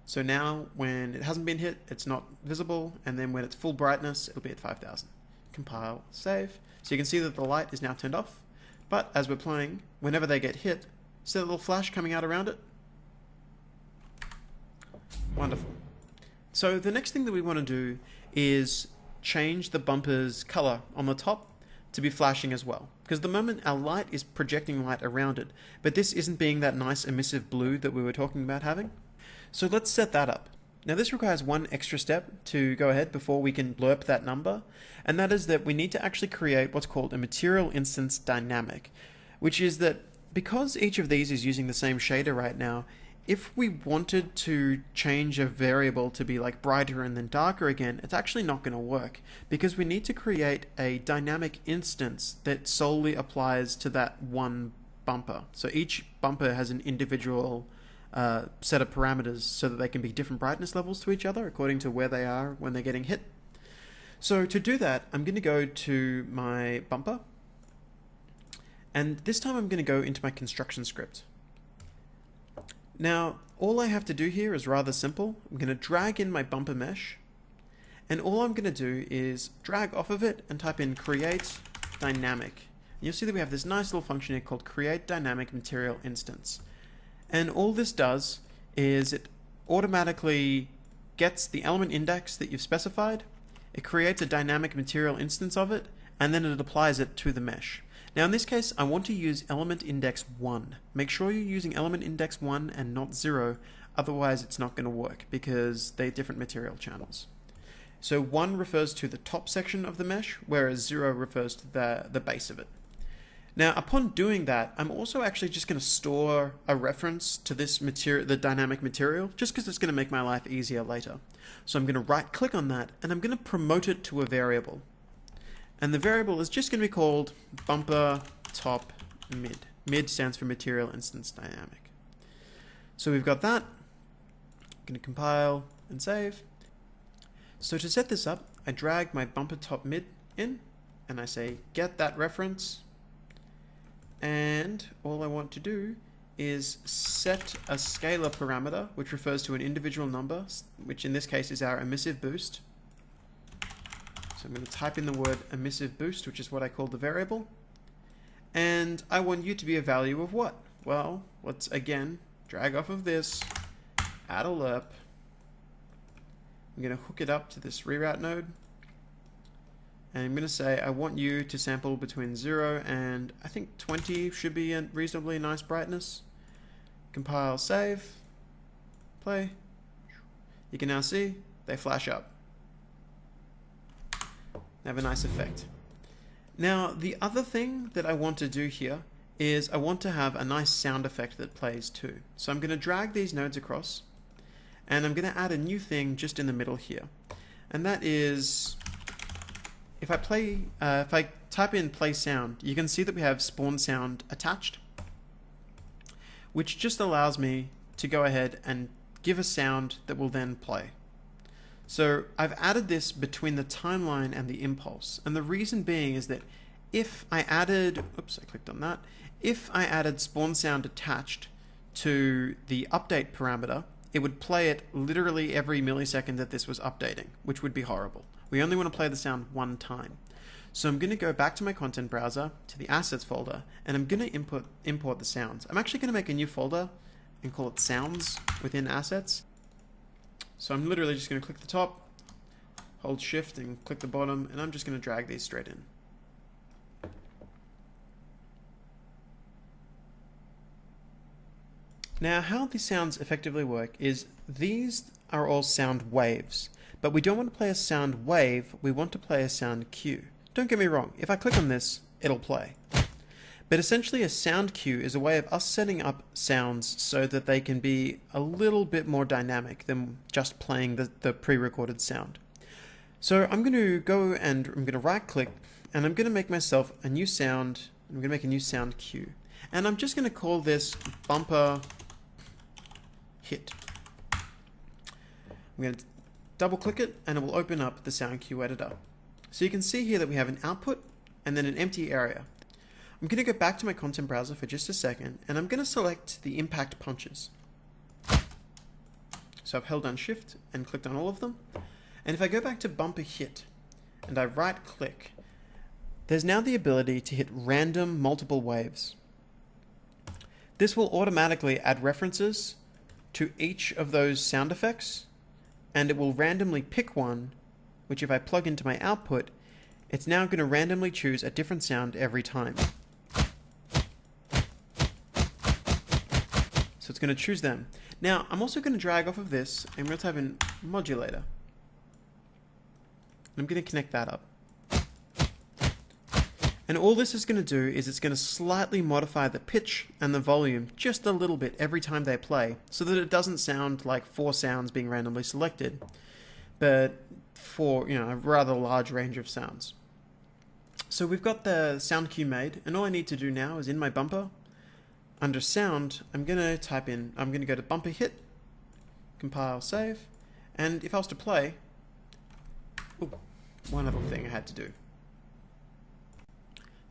So now when it hasn't been hit, it's not visible, and then when it's full brightness, it'll be at 5,000. Compile, save. So you can see that the light is now turned off, but as we're playing, whenever they get hit, see that little flash coming out around it? Wonderful. So the next thing that we want to do is change the bumper's color on the top to be flashing as well. Because at the moment our light is projecting light around it, but this isn't being that nice emissive blue that we were talking about having. So let's set that up. Now this requires one extra step to go ahead before we can lerp that number, and that is that we need to actually create what's called a material instance dynamic, which is that because each of these is using the same shader right now, if we wanted to change a variable to be like brighter and then darker again, it's actually not going to work because we need to create a dynamic instance that solely applies to that one bumper. So each bumper has an individual set of parameters so that they can be different brightness levels to each other according to where they are when they're getting hit. So to do that, I'm going to go to my bumper, and this time I'm going to go into my construction script. Now, all I have to do here is rather simple. I'm going to drag in my bumper mesh, and all I'm going to do is drag off of it and type in create dynamic. And you'll see that we have this nice little function here called create dynamic material instance. And all this does is it automatically gets the element index that you've specified, it creates a dynamic material instance of it, and then it applies it to the mesh. Now in this case, I want to use element index 1. Make sure you're using element index 1 and not 0, otherwise it's not going to work because they're different material channels. So 1 refers to the top section of the mesh, whereas 0 refers to the base of it. Now upon doing that, I'm also actually just going to store a reference to this material, the dynamic material, just because it's going to make my life easier later. So I'm going to right click on that and I'm going to promote it to a variable. And the variable is just going to be called bumper top mid. Mid stands for material instance dynamic. So we've got that. I'm going to compile and save. So to set this up, I drag my bumper top mid in and I say get that reference. And all I want to do is set a scalar parameter, which refers to an individual number, which in this case is our emissive boost. So I'm going to type in the word emissive boost, which is what I call the variable. And I want you to be a value of what? Well, let's again drag off of this, add a lerp. I'm going to hook it up to this reroute node. And I'm going to say I want you to sample between 0 and I think 20 should be a reasonably nice brightness. Compile, save, play. You can now see they flash up. Have a nice effect. Now the other thing that I want to do here is I want to have a nice sound effect that plays too. So I'm going to drag these nodes across and I'm going to add a new thing just in the middle here. And that is, if I type in play sound, you can see that we have spawn sound attached, which just allows me to go ahead and give a sound that will then play. So I've added this between the timeline and the impulse. And the reason being is that if I added, oops, I clicked on that. If I added spawn sound attached to the update parameter, it would play it literally every millisecond that this was updating, which would be horrible. We only want to play the sound one time. So I'm going to go back to my content browser, to the assets folder, and I'm going to import the sounds. I'm actually going to make a new folder and call it sounds within assets. So I'm literally just going to click the top, hold shift and click the bottom, and I'm just going to drag these straight in. Now how these sounds effectively work is these are all sound waves, but we don't want to play a sound wave, we want to play a sound cue. Don't get me wrong, if I click on this, it'll play. But essentially a sound cue is a way of us setting up sounds so that they can be a little bit more dynamic than just playing the pre-recorded sound. So I'm going to go and I'm going to right click and I'm going to make myself a new sound. I'm going to make a new sound cue. And I'm just going to call this bumper hit. I'm going to double click it and it will open up the sound cue editor. So you can see here that we have an output and then an empty area. I'm going to go back to my content browser for just a second and I'm going to select the impact punches. So I've held down shift and clicked on all of them. And if I go back to bumper hit and I right click, there's now the ability to hit random multiple waves. This will automatically add references to each of those sound effects and it will randomly pick one, which if I plug into my output, it's now going to randomly choose a different sound every time. So it's going to choose them. Now, I'm also going to drag off of this, and I'm going to type in modulator. I'm going to connect that up. And all this is going to do is it's going to slightly modify the pitch and the volume just a little bit every time they play, so that it doesn't sound like 4 sounds being randomly selected, but for a rather large range of sounds. So we've got the sound cue made, and all I need to do now is in my bumper, under sound, I'm going to go to bumper hit, compile, save, and if I was to play, one other thing I had to do.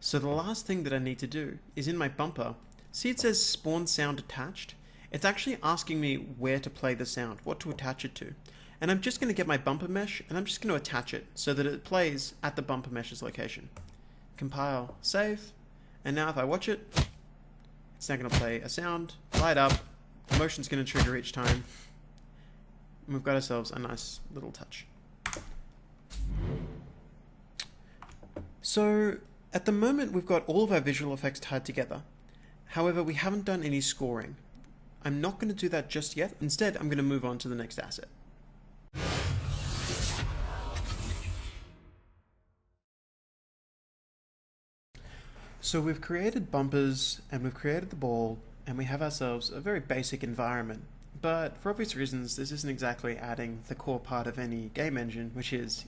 So the last thing that I need to do is in my bumper, see it says spawn sound attached? It's actually asking me where to play the sound, what to attach it to. And I'm just going to get my bumper mesh and I'm just going to attach it so that it plays at the bumper mesh's location. Compile, save, and now if I watch it, it's now going to play a sound, light up, the motion's going to trigger each time, and we've got ourselves a nice little touch. So at the moment we've got all of our visual effects tied together. However, we haven't done any scoring. I'm not going to do that just yet. Instead, I'm going to move on to the next asset. So we've created bumpers and we've created the ball and we have ourselves a very basic environment. But for obvious reasons, this isn't exactly adding the core part of any game engine, which is,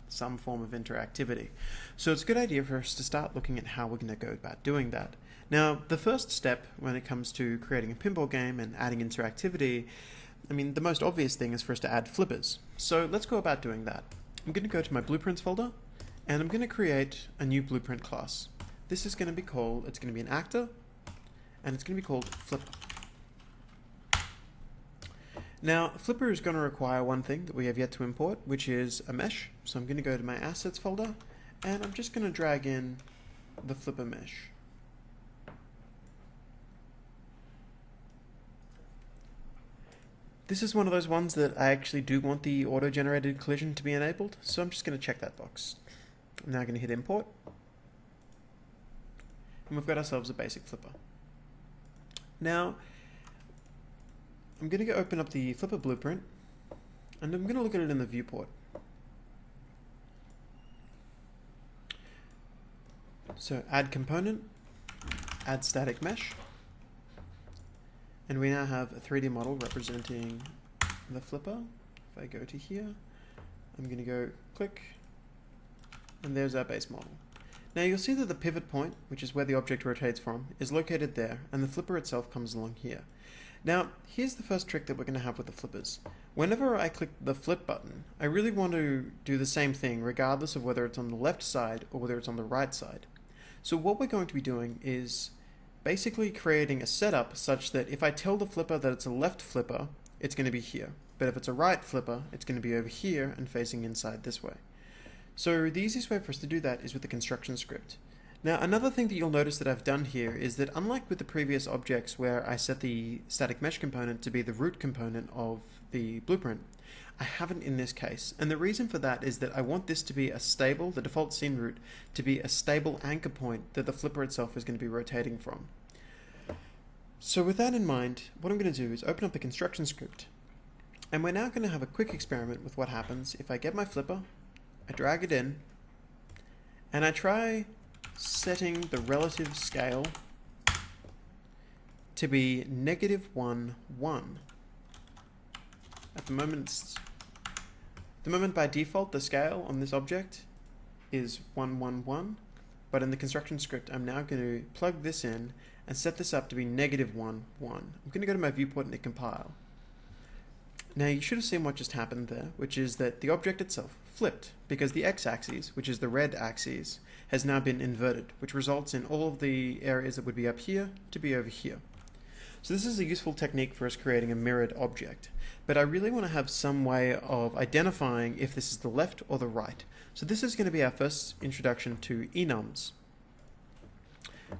some form of interactivity. So it's a good idea for us to start looking at how we're going to go about doing that. Now, the first step when it comes to creating a pinball game and adding interactivity, the most obvious thing is for us to add flippers. So let's go about doing that. I'm going to go to my blueprints folder and I'm going to create a new blueprint class. This is going to be called, it's going to be an actor, and it's going to be called flipper. Now, flipper is going to require one thing that we have yet to import, which is a mesh. So I'm going to go to my assets folder, and I'm just going to drag in the flipper mesh. This is one of those ones that I actually do want the auto-generated collision to be enabled, so I'm just going to check that box. I'm now going to hit import. And we've got ourselves a basic flipper. Now, I'm going to go open up the flipper blueprint, and I'm going to look at it in the viewport. So add component, add static mesh, and we now have a 3D model representing the flipper. If I go to here, I'm going to go click, and there's our base model. Now you'll see that the pivot point, which is where the object rotates from, is located there, and the flipper itself comes along here. Now, here's the first trick that we're going to have with the flippers. Whenever I click the flip button, I really want to do the same thing regardless of whether it's on the left side or whether it's on the right side. So what we're going to be doing is basically creating a setup such that if I tell the flipper that it's a left flipper, it's going to be here. But if it's a right flipper, it's going to be over here and facing inside this way. So the easiest way for us to do that is with the construction script. Now, another thing that you'll notice that I've done here is that unlike with the previous objects where I set the static mesh component to be the root component of the blueprint, I haven't in this case. And the reason for that is that I want this to be a stable, the default scene root, to be a stable anchor point that the flipper itself is going to be rotating from. So with that in mind, what I'm going to do is open up the construction script. And we're now going to have a quick experiment with what happens if I get my flipper, I drag it in, and I try setting the relative scale to be -1, 1. At the moment by default the scale on this object is 1, 1, 1, but in the construction script I'm now going to plug this in and set this up to be -1, 1. I'm going to go to my viewport and hit compile. Now you should have seen what just happened there, which is that the object itself flipped because the x-axis, which is the red axis, has now been inverted, which results in all of the areas that would be up here to be over here. So this is a useful technique for us creating a mirrored object, but I really want to have some way of identifying if this is the left or the right. So this is going to be our first introduction to enums.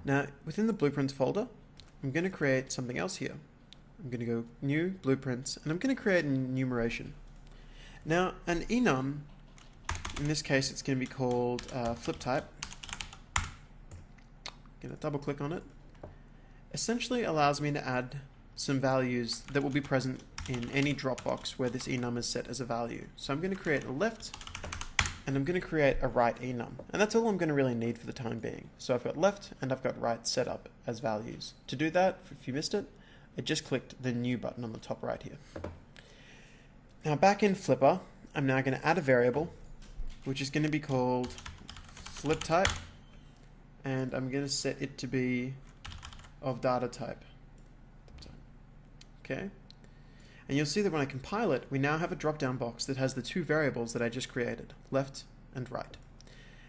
Now within the blueprints folder, I'm going to create something else here. I'm going to go new blueprints and I'm going to create an enumeration. Now an enum, in this case it's going to be called flip type. I'm going to double click on it. Essentially allows me to add some values that will be present in any drop box where this enum is set as a value. So I'm going to create a left and I'm going to create a right enum. And that's all I'm going to really need for the time being. So I've got left and I've got right set up as values. To do that, if you missed it, I just clicked the new button on the top right here. Now back in Flipper, I'm now going to add a variable, which is going to be called flip type, and I'm going to set it to be of data type. Okay. And you'll see that when I compile it, we now have a drop-down box that has the two variables that I just created, left and right.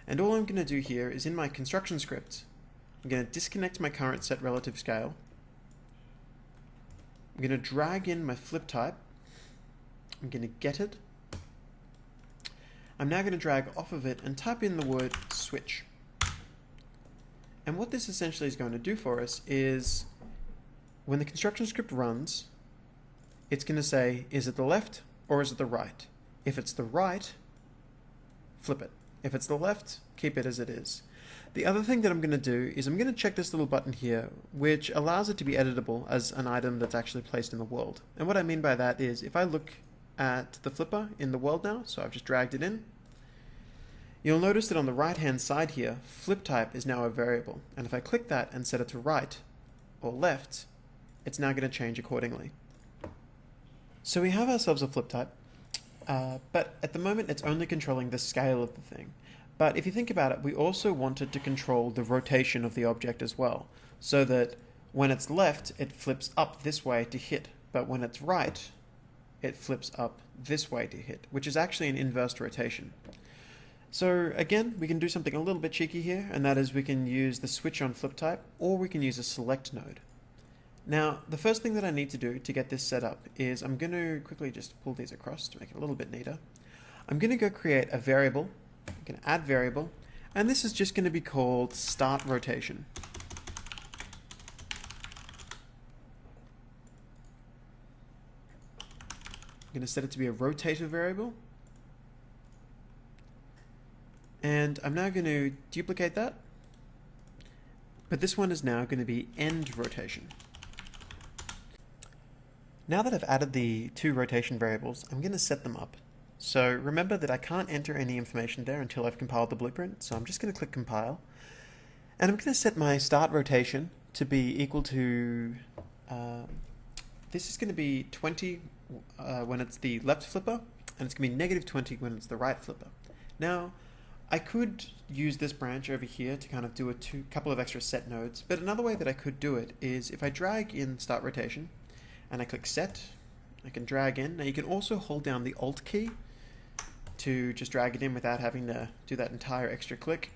And all I'm going to do here is in my construction script, I'm going to disconnect my current set relative scale. I'm going to drag in my flip type. I'm going to get it. I'm now going to drag off of it and type in the word switch. And what this essentially is going to do for us is when the construction script runs, it's going to say, is it the left or is it the right? If it's the right, flip it. If it's the left, keep it as it is. The other thing that I'm going to do is I'm going to check this little button here, which allows it to be editable as an item that's actually placed in the world. And what I mean by that is if I look at the flipper in the world now, so I've just dragged it in, you'll notice that on the right hand side here, flip type is now a variable. And if I click that and set it to right or left, it's now going to change accordingly. So we have ourselves a flip type, but at the moment it's only controlling the scale of the thing. But if you think about it, we also wanted to control the rotation of the object as well, so that when it's left, it flips up this way to hit, but when it's right, it flips up this way to hit, which is actually an inverse rotation. So again, we can do something a little bit cheeky here, and that is we can use the switch on flip type, or we can use a select node. Now, the first thing that I need to do to get this set up is I'm going to quickly just pull these across to make it a little bit neater. I'm going to go create a variable. I'm going to add variable, and this is just going to be called start rotation. I'm going to set it to be a rotator variable. And I'm now going to duplicate that, but this one is now going to be end rotation. Now that I've added the two rotation variables, I'm going to set them up. So remember that I can't enter any information there until I've compiled the blueprint, so I'm just going to click compile. And I'm going to set my start rotation to be equal to, this is going to be 20 when it's the left flipper, and it's going to be negative 20 when it's the right flipper. Now, I could use this branch over here to kind of do a couple of extra set nodes, but another way that I could do it is if I drag in start rotation, and I click set, I can drag in. Now you can also hold down the Alt key to just drag it in without having to do that entire extra click.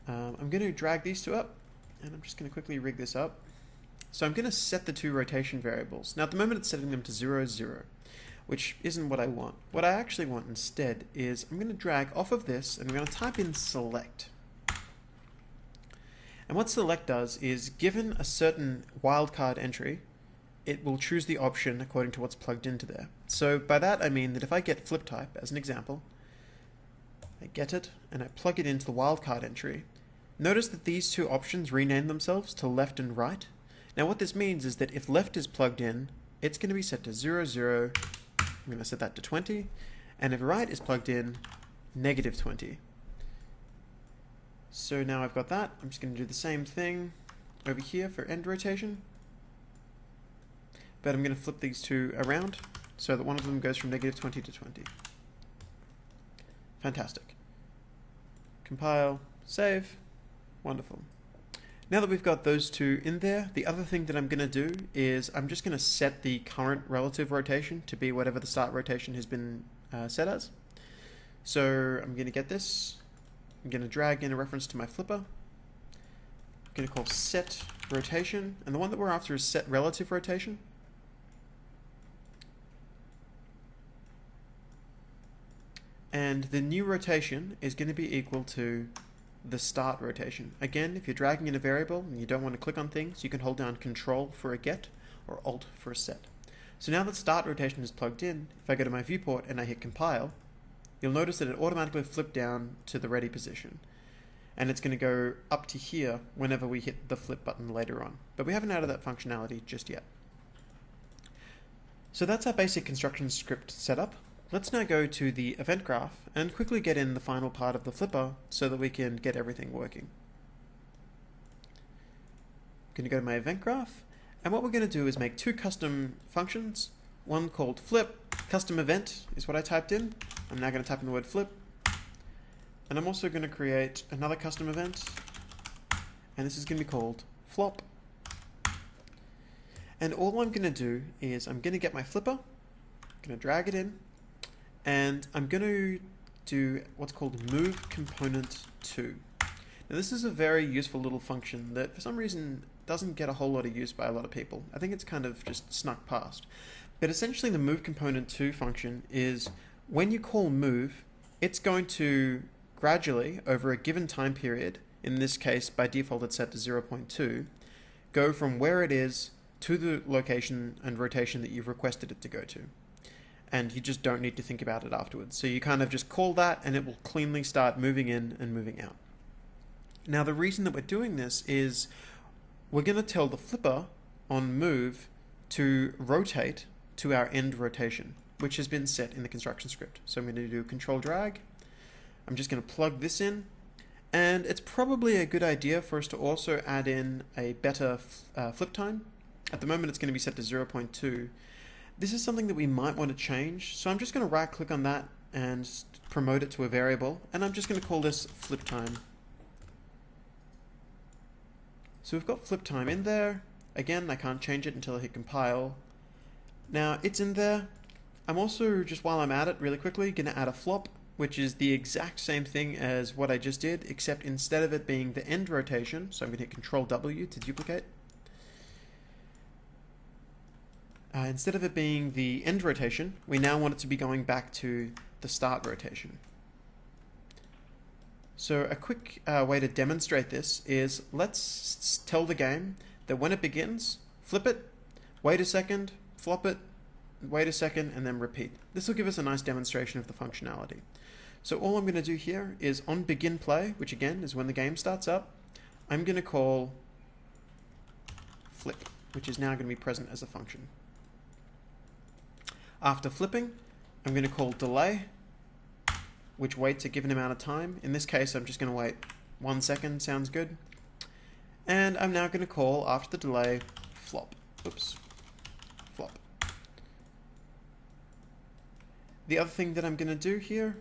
I'm going to drag these two up, and I'm just going to quickly rig this up. So I'm going to set the two rotation variables. Now at the moment it's setting them to 0, 0, which isn't what I want. What I actually want instead is I'm going to drag off of this, and I'm going to type in select. And what select does is, given a certain wildcard entry, it will choose the option according to what's plugged into there. So by that I mean that if I get flip type as an example, I get it and I plug it into the wildcard entry, notice that these two options rename themselves to left and right. Now what this means is that if left is plugged in, it's going to be set to 0, 0, I'm going to set that to 20, and if right is plugged in, negative 20. So now I've got that, I'm just going to do the same thing over here for end rotation. But I'm going to flip these two around so that one of them goes from negative 20 to 20. Fantastic. Compile, save, wonderful. Now that we've got those two in there, the other thing that I'm going to do is I'm just going to set the current relative rotation to be whatever the start rotation has been set as. So I'm going to get this, I'm going to drag in a reference to my flipper, I'm going to call set rotation, and the one that we're after is set relative rotation. And the new rotation is going to be equal to the start rotation. Again, if you're dragging in a variable and you don't want to click on things, you can hold down Control for a get or Alt for a set. So now that start rotation is plugged in, if I go to my viewport and I hit compile, you'll notice that it automatically flipped down to the ready position. And it's going to go up to here whenever we hit the flip button later on. But we haven't added that functionality just yet. So that's our basic construction script setup. Let's now go to the event graph and quickly get in the final part of the flipper so that we can get everything working. I'm going to go to my event graph, and what we're going to do is make two custom functions, one called flip. Custom event is what I typed in. I'm now going to type in the word flip, and I'm also going to create another custom event, and this is going to be called flop. And all I'm going to do is I'm going to get my flipper, I'm going to drag it in, and I'm going to do what's called move component to. Now this is a very useful little function that for some reason doesn't get a whole lot of use by a lot of people. I think it's kind of just snuck past. But essentially the move component to function is when you call move, it's going to gradually, over a given time period, in this case by default it's set to 0.2, go from where it is to the location and rotation that you've requested it to go to. And you just don't need to think about it afterwards. So you kind of just call that and it will cleanly start moving in and moving out. Now the reason that we're doing this is we're going to tell the flipper on move to rotate to our end rotation, which has been set in the construction script. So I'm going to do control drag. I'm just going to plug this in, and it's probably a good idea for us to also add in a better flip time. At the moment it's going to be set to 0.2. This is something that we might want to change, so I'm just going to right click on that and promote it to a variable, and I'm just going to call this flip time. So we've got flip time in there. Again, I can't change it until I hit compile. Now it's in there. I'm also, just while I'm at it really quickly, going to add a flop, which is the exact same thing as what I just did, except instead of it being the end rotation, so I'm going to hit Control W to duplicate. Instead of it being the end rotation, we now want it to be going back to the start rotation. So a quick way to demonstrate this is let's tell the game that when it begins, flip it, wait a second, flop it, wait a second, and then repeat. This will give us a nice demonstration of the functionality. So all I'm going to do here is on begin play, which again is when the game starts up, I'm going to call flip, which is now going to be present as a function. After flipping, I'm going to call delay, which waits a given amount of time. In this case, I'm just going to wait 1 second, sounds good. And I'm now going to call, after the delay, flop. Oops, flop. The other thing that I'm going to do here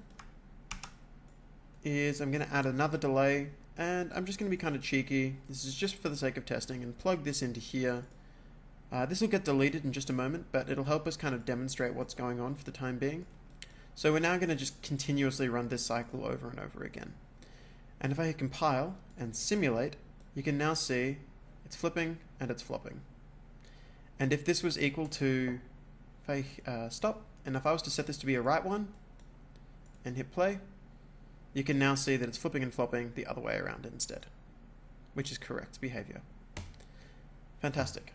is I'm going to add another delay, and I'm just going to be kind of cheeky. This is just for the sake of testing, and plug this into here. This will get deleted in just a moment, but it'll help us kind of demonstrate what's going on for the time being. So we're now going to just continuously run this cycle over and over again. And if I hit compile and simulate, you can now see it's flipping and it's flopping. And if this was equal to, if I stop, and if I was to set this to be a right one and hit play, you can now see that it's flipping and flopping the other way around instead, which is correct behavior. Fantastic.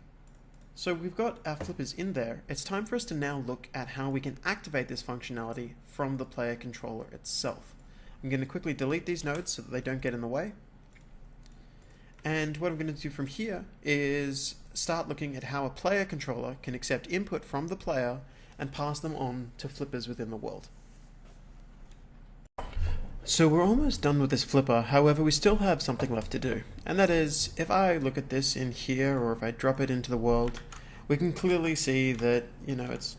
So we've got our flippers in there. It's time for us to now look at how we can activate this functionality from the player controller itself. I'm going to quickly delete these nodes so that they don't get in the way. And what I'm going to do from here is start looking at how a player controller can accept input from the player and pass them on to flippers within the world. So we're almost done with this flipper, however we still have something left to do. And that is, if I look at this in here, or if I drop it into the world, we can clearly see that, you know, it's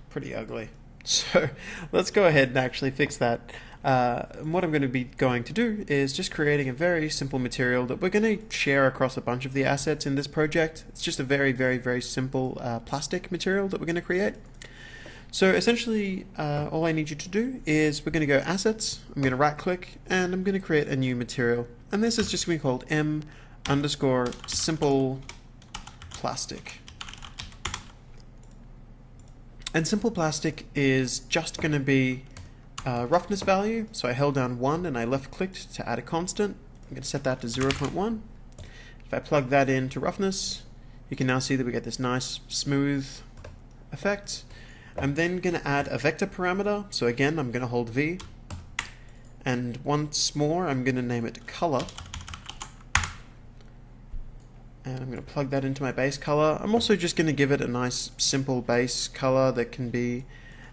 pretty ugly. So let's go ahead and actually fix that. What I'm going to be going to do is just creating a very simple material that we're going to share across a bunch of the assets in this project. It's just a very, very, very simple plastic material that we're going to create. So essentially, all I need you to do is we're going to go assets, I'm going to right click, and I'm going to create a new material. And this is just going to be called m_simple plastic. And simple plastic is just going to be roughness value. So I held down 1 and I left clicked to add a constant. I'm going to set that to 0.1. If I plug that into roughness, you can now see that we get this nice smooth effect. I'm then going to add a vector parameter. So again, I'm going to hold V. And once more, I'm going to name it color. And I'm going to plug that into my base color. I'm also just going to give it a nice simple base color that can be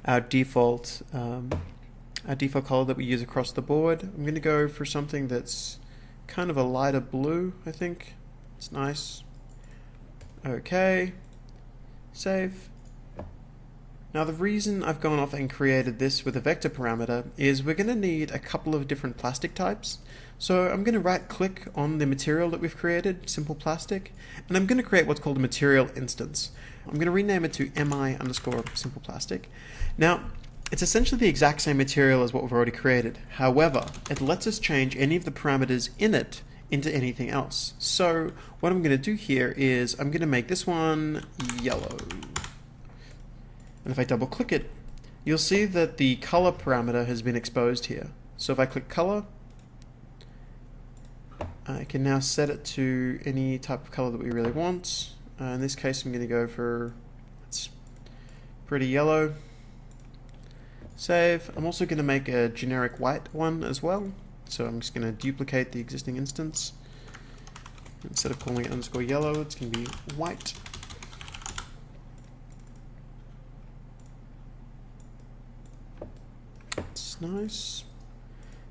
our default color that we use across the board. I'm going to go for something that's kind of a lighter blue, I think. It's nice. Okay. Save. Now the reason I've gone off and created this with a vector parameter is we're going to need a couple of different plastic types. So I'm going to right click on the material that we've created, simple plastic, and I'm going to create what's called a material instance. I'm going to rename it to mi_simple plastic. Now, it's essentially the exact same material as what we've already created. However, it lets us change any of the parameters in it into anything else. So what I'm going to do here is I'm going to make this one yellow. And if I double click it, you'll see that the color parameter has been exposed here. So if I click color, I can now set it to any type of color that we really want. In this case, I'm going to go for, it's pretty yellow. Save. I'm also going to make a generic white one as well. So I'm just going to duplicate the existing instance. Instead of calling it _yellow, it's going to be white. It's nice.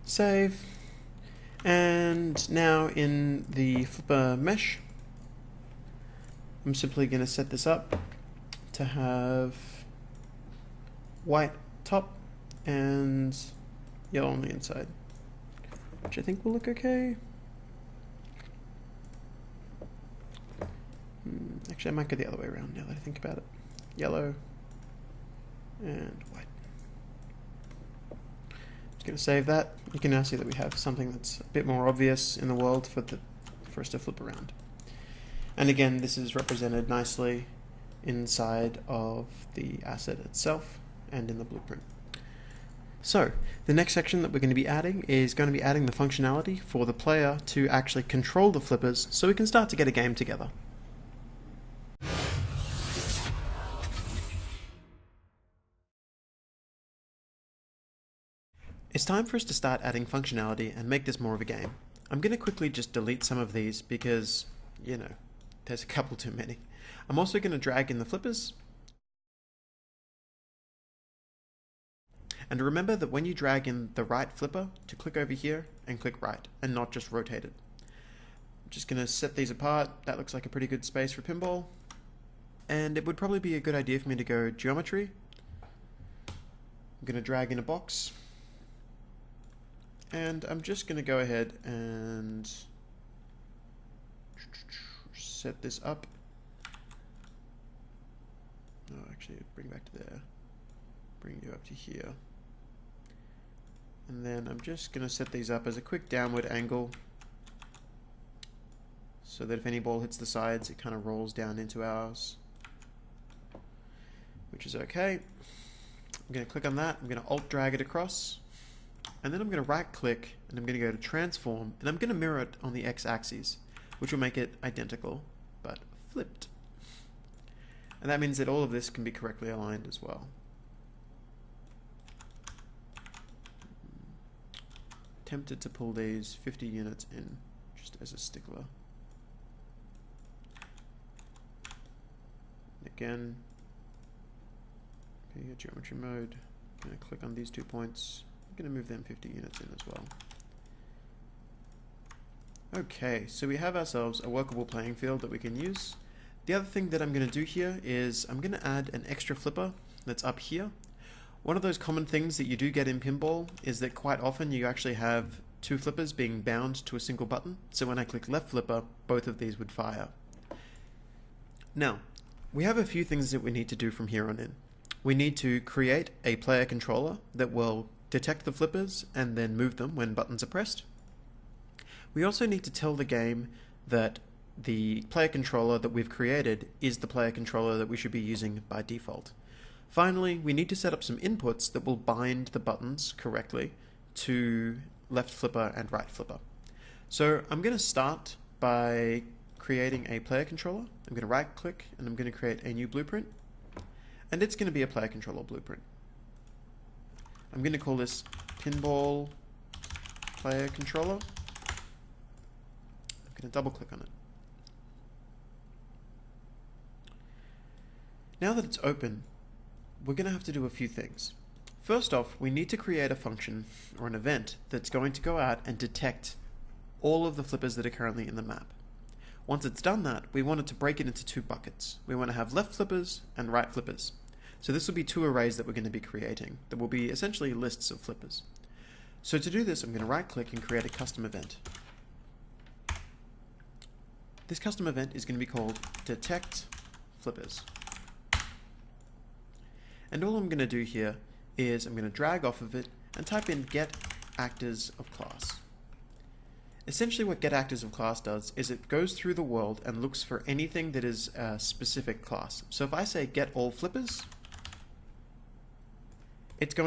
Save. And now in the flipper mesh, I'm simply going to set this up to have white top and yellow on the inside, which I think will look okay. Actually, I might go the other way around now that I think about it. Yellow and white. Just going to save that. You can now see that we have something that's a bit more obvious in the world for us to flip around. And again, this is represented nicely inside of the asset itself and in the blueprint. So the next section that we're going to be adding is going to be adding the functionality for the player to actually control the flippers so we can start to get a game together. It's time for us to start adding functionality and make this more of a game. I'm going to quickly just delete some of these because, you know, there's a couple too many. I'm also going to drag in the flippers. And remember that when you drag in the right flipper, to click over here and click right and not just rotate it. I'm just going to set these apart. That looks like a pretty good space for pinball. And it would probably be a good idea for me to go geometry. I'm going to drag in a box. And I'm just going to go ahead and set this up. Oh, actually, bring back to there. Bring you up to here. And then I'm just going to set these up as a quick downward angle so that if any ball hits the sides, it kind of rolls down into ours, which is okay. I'm going to click on that. I'm going to alt drag it across. And then I'm going to right click and I'm going to go to transform and I'm going to mirror it on the x-axis, which will make it identical but flipped. And that means that all of this can be correctly aligned as well. Tempted to pull these 50 units in just as a stickler. Again, okay, geometry mode. I'm going to click on these 2 points. I'm going to move them 50 units in as well. Okay, so we have ourselves a workable playing field that we can use. The other thing that I'm going to do here is I'm going to add an extra flipper that's up here. One of those common things that you do get in pinball is that quite often you actually have 2 flippers being bound to a single button. So when I click left flipper, both of these would fire. Now, we have a few things that we need to do from here on in. We need to create a player controller that will detect the flippers and then move them when buttons are pressed. We also need to tell the game that the player controller that we've created is the player controller that we should be using by default. Finally, we need to set up some inputs that will bind the buttons correctly to left flipper and right flipper. So I'm going to start by creating a player controller. I'm going to right click and I'm going to create a new blueprint. And it's going to be a player controller blueprint. I'm going to call this pinball player controller. I'm going to double click on it. Now that it's open, we're going to have to do a few things. First off, we need to create a function or an event that's going to go out and detect all of the flippers that are currently in the map. Once it's done that, we want it to break it into two buckets. We want to have left flippers and right flippers. So this will be two arrays that we're going to be creating that will be essentially lists of flippers. So to do this, I'm going to right click and create a custom event. This custom event is going to be called detect flippers. And all I'm going to do here is I'm going to drag off of it and type in get actors of class. Essentially what get actors of class does is it goes through the world and looks for anything that is a specific class. So if I say get all flippers, it's going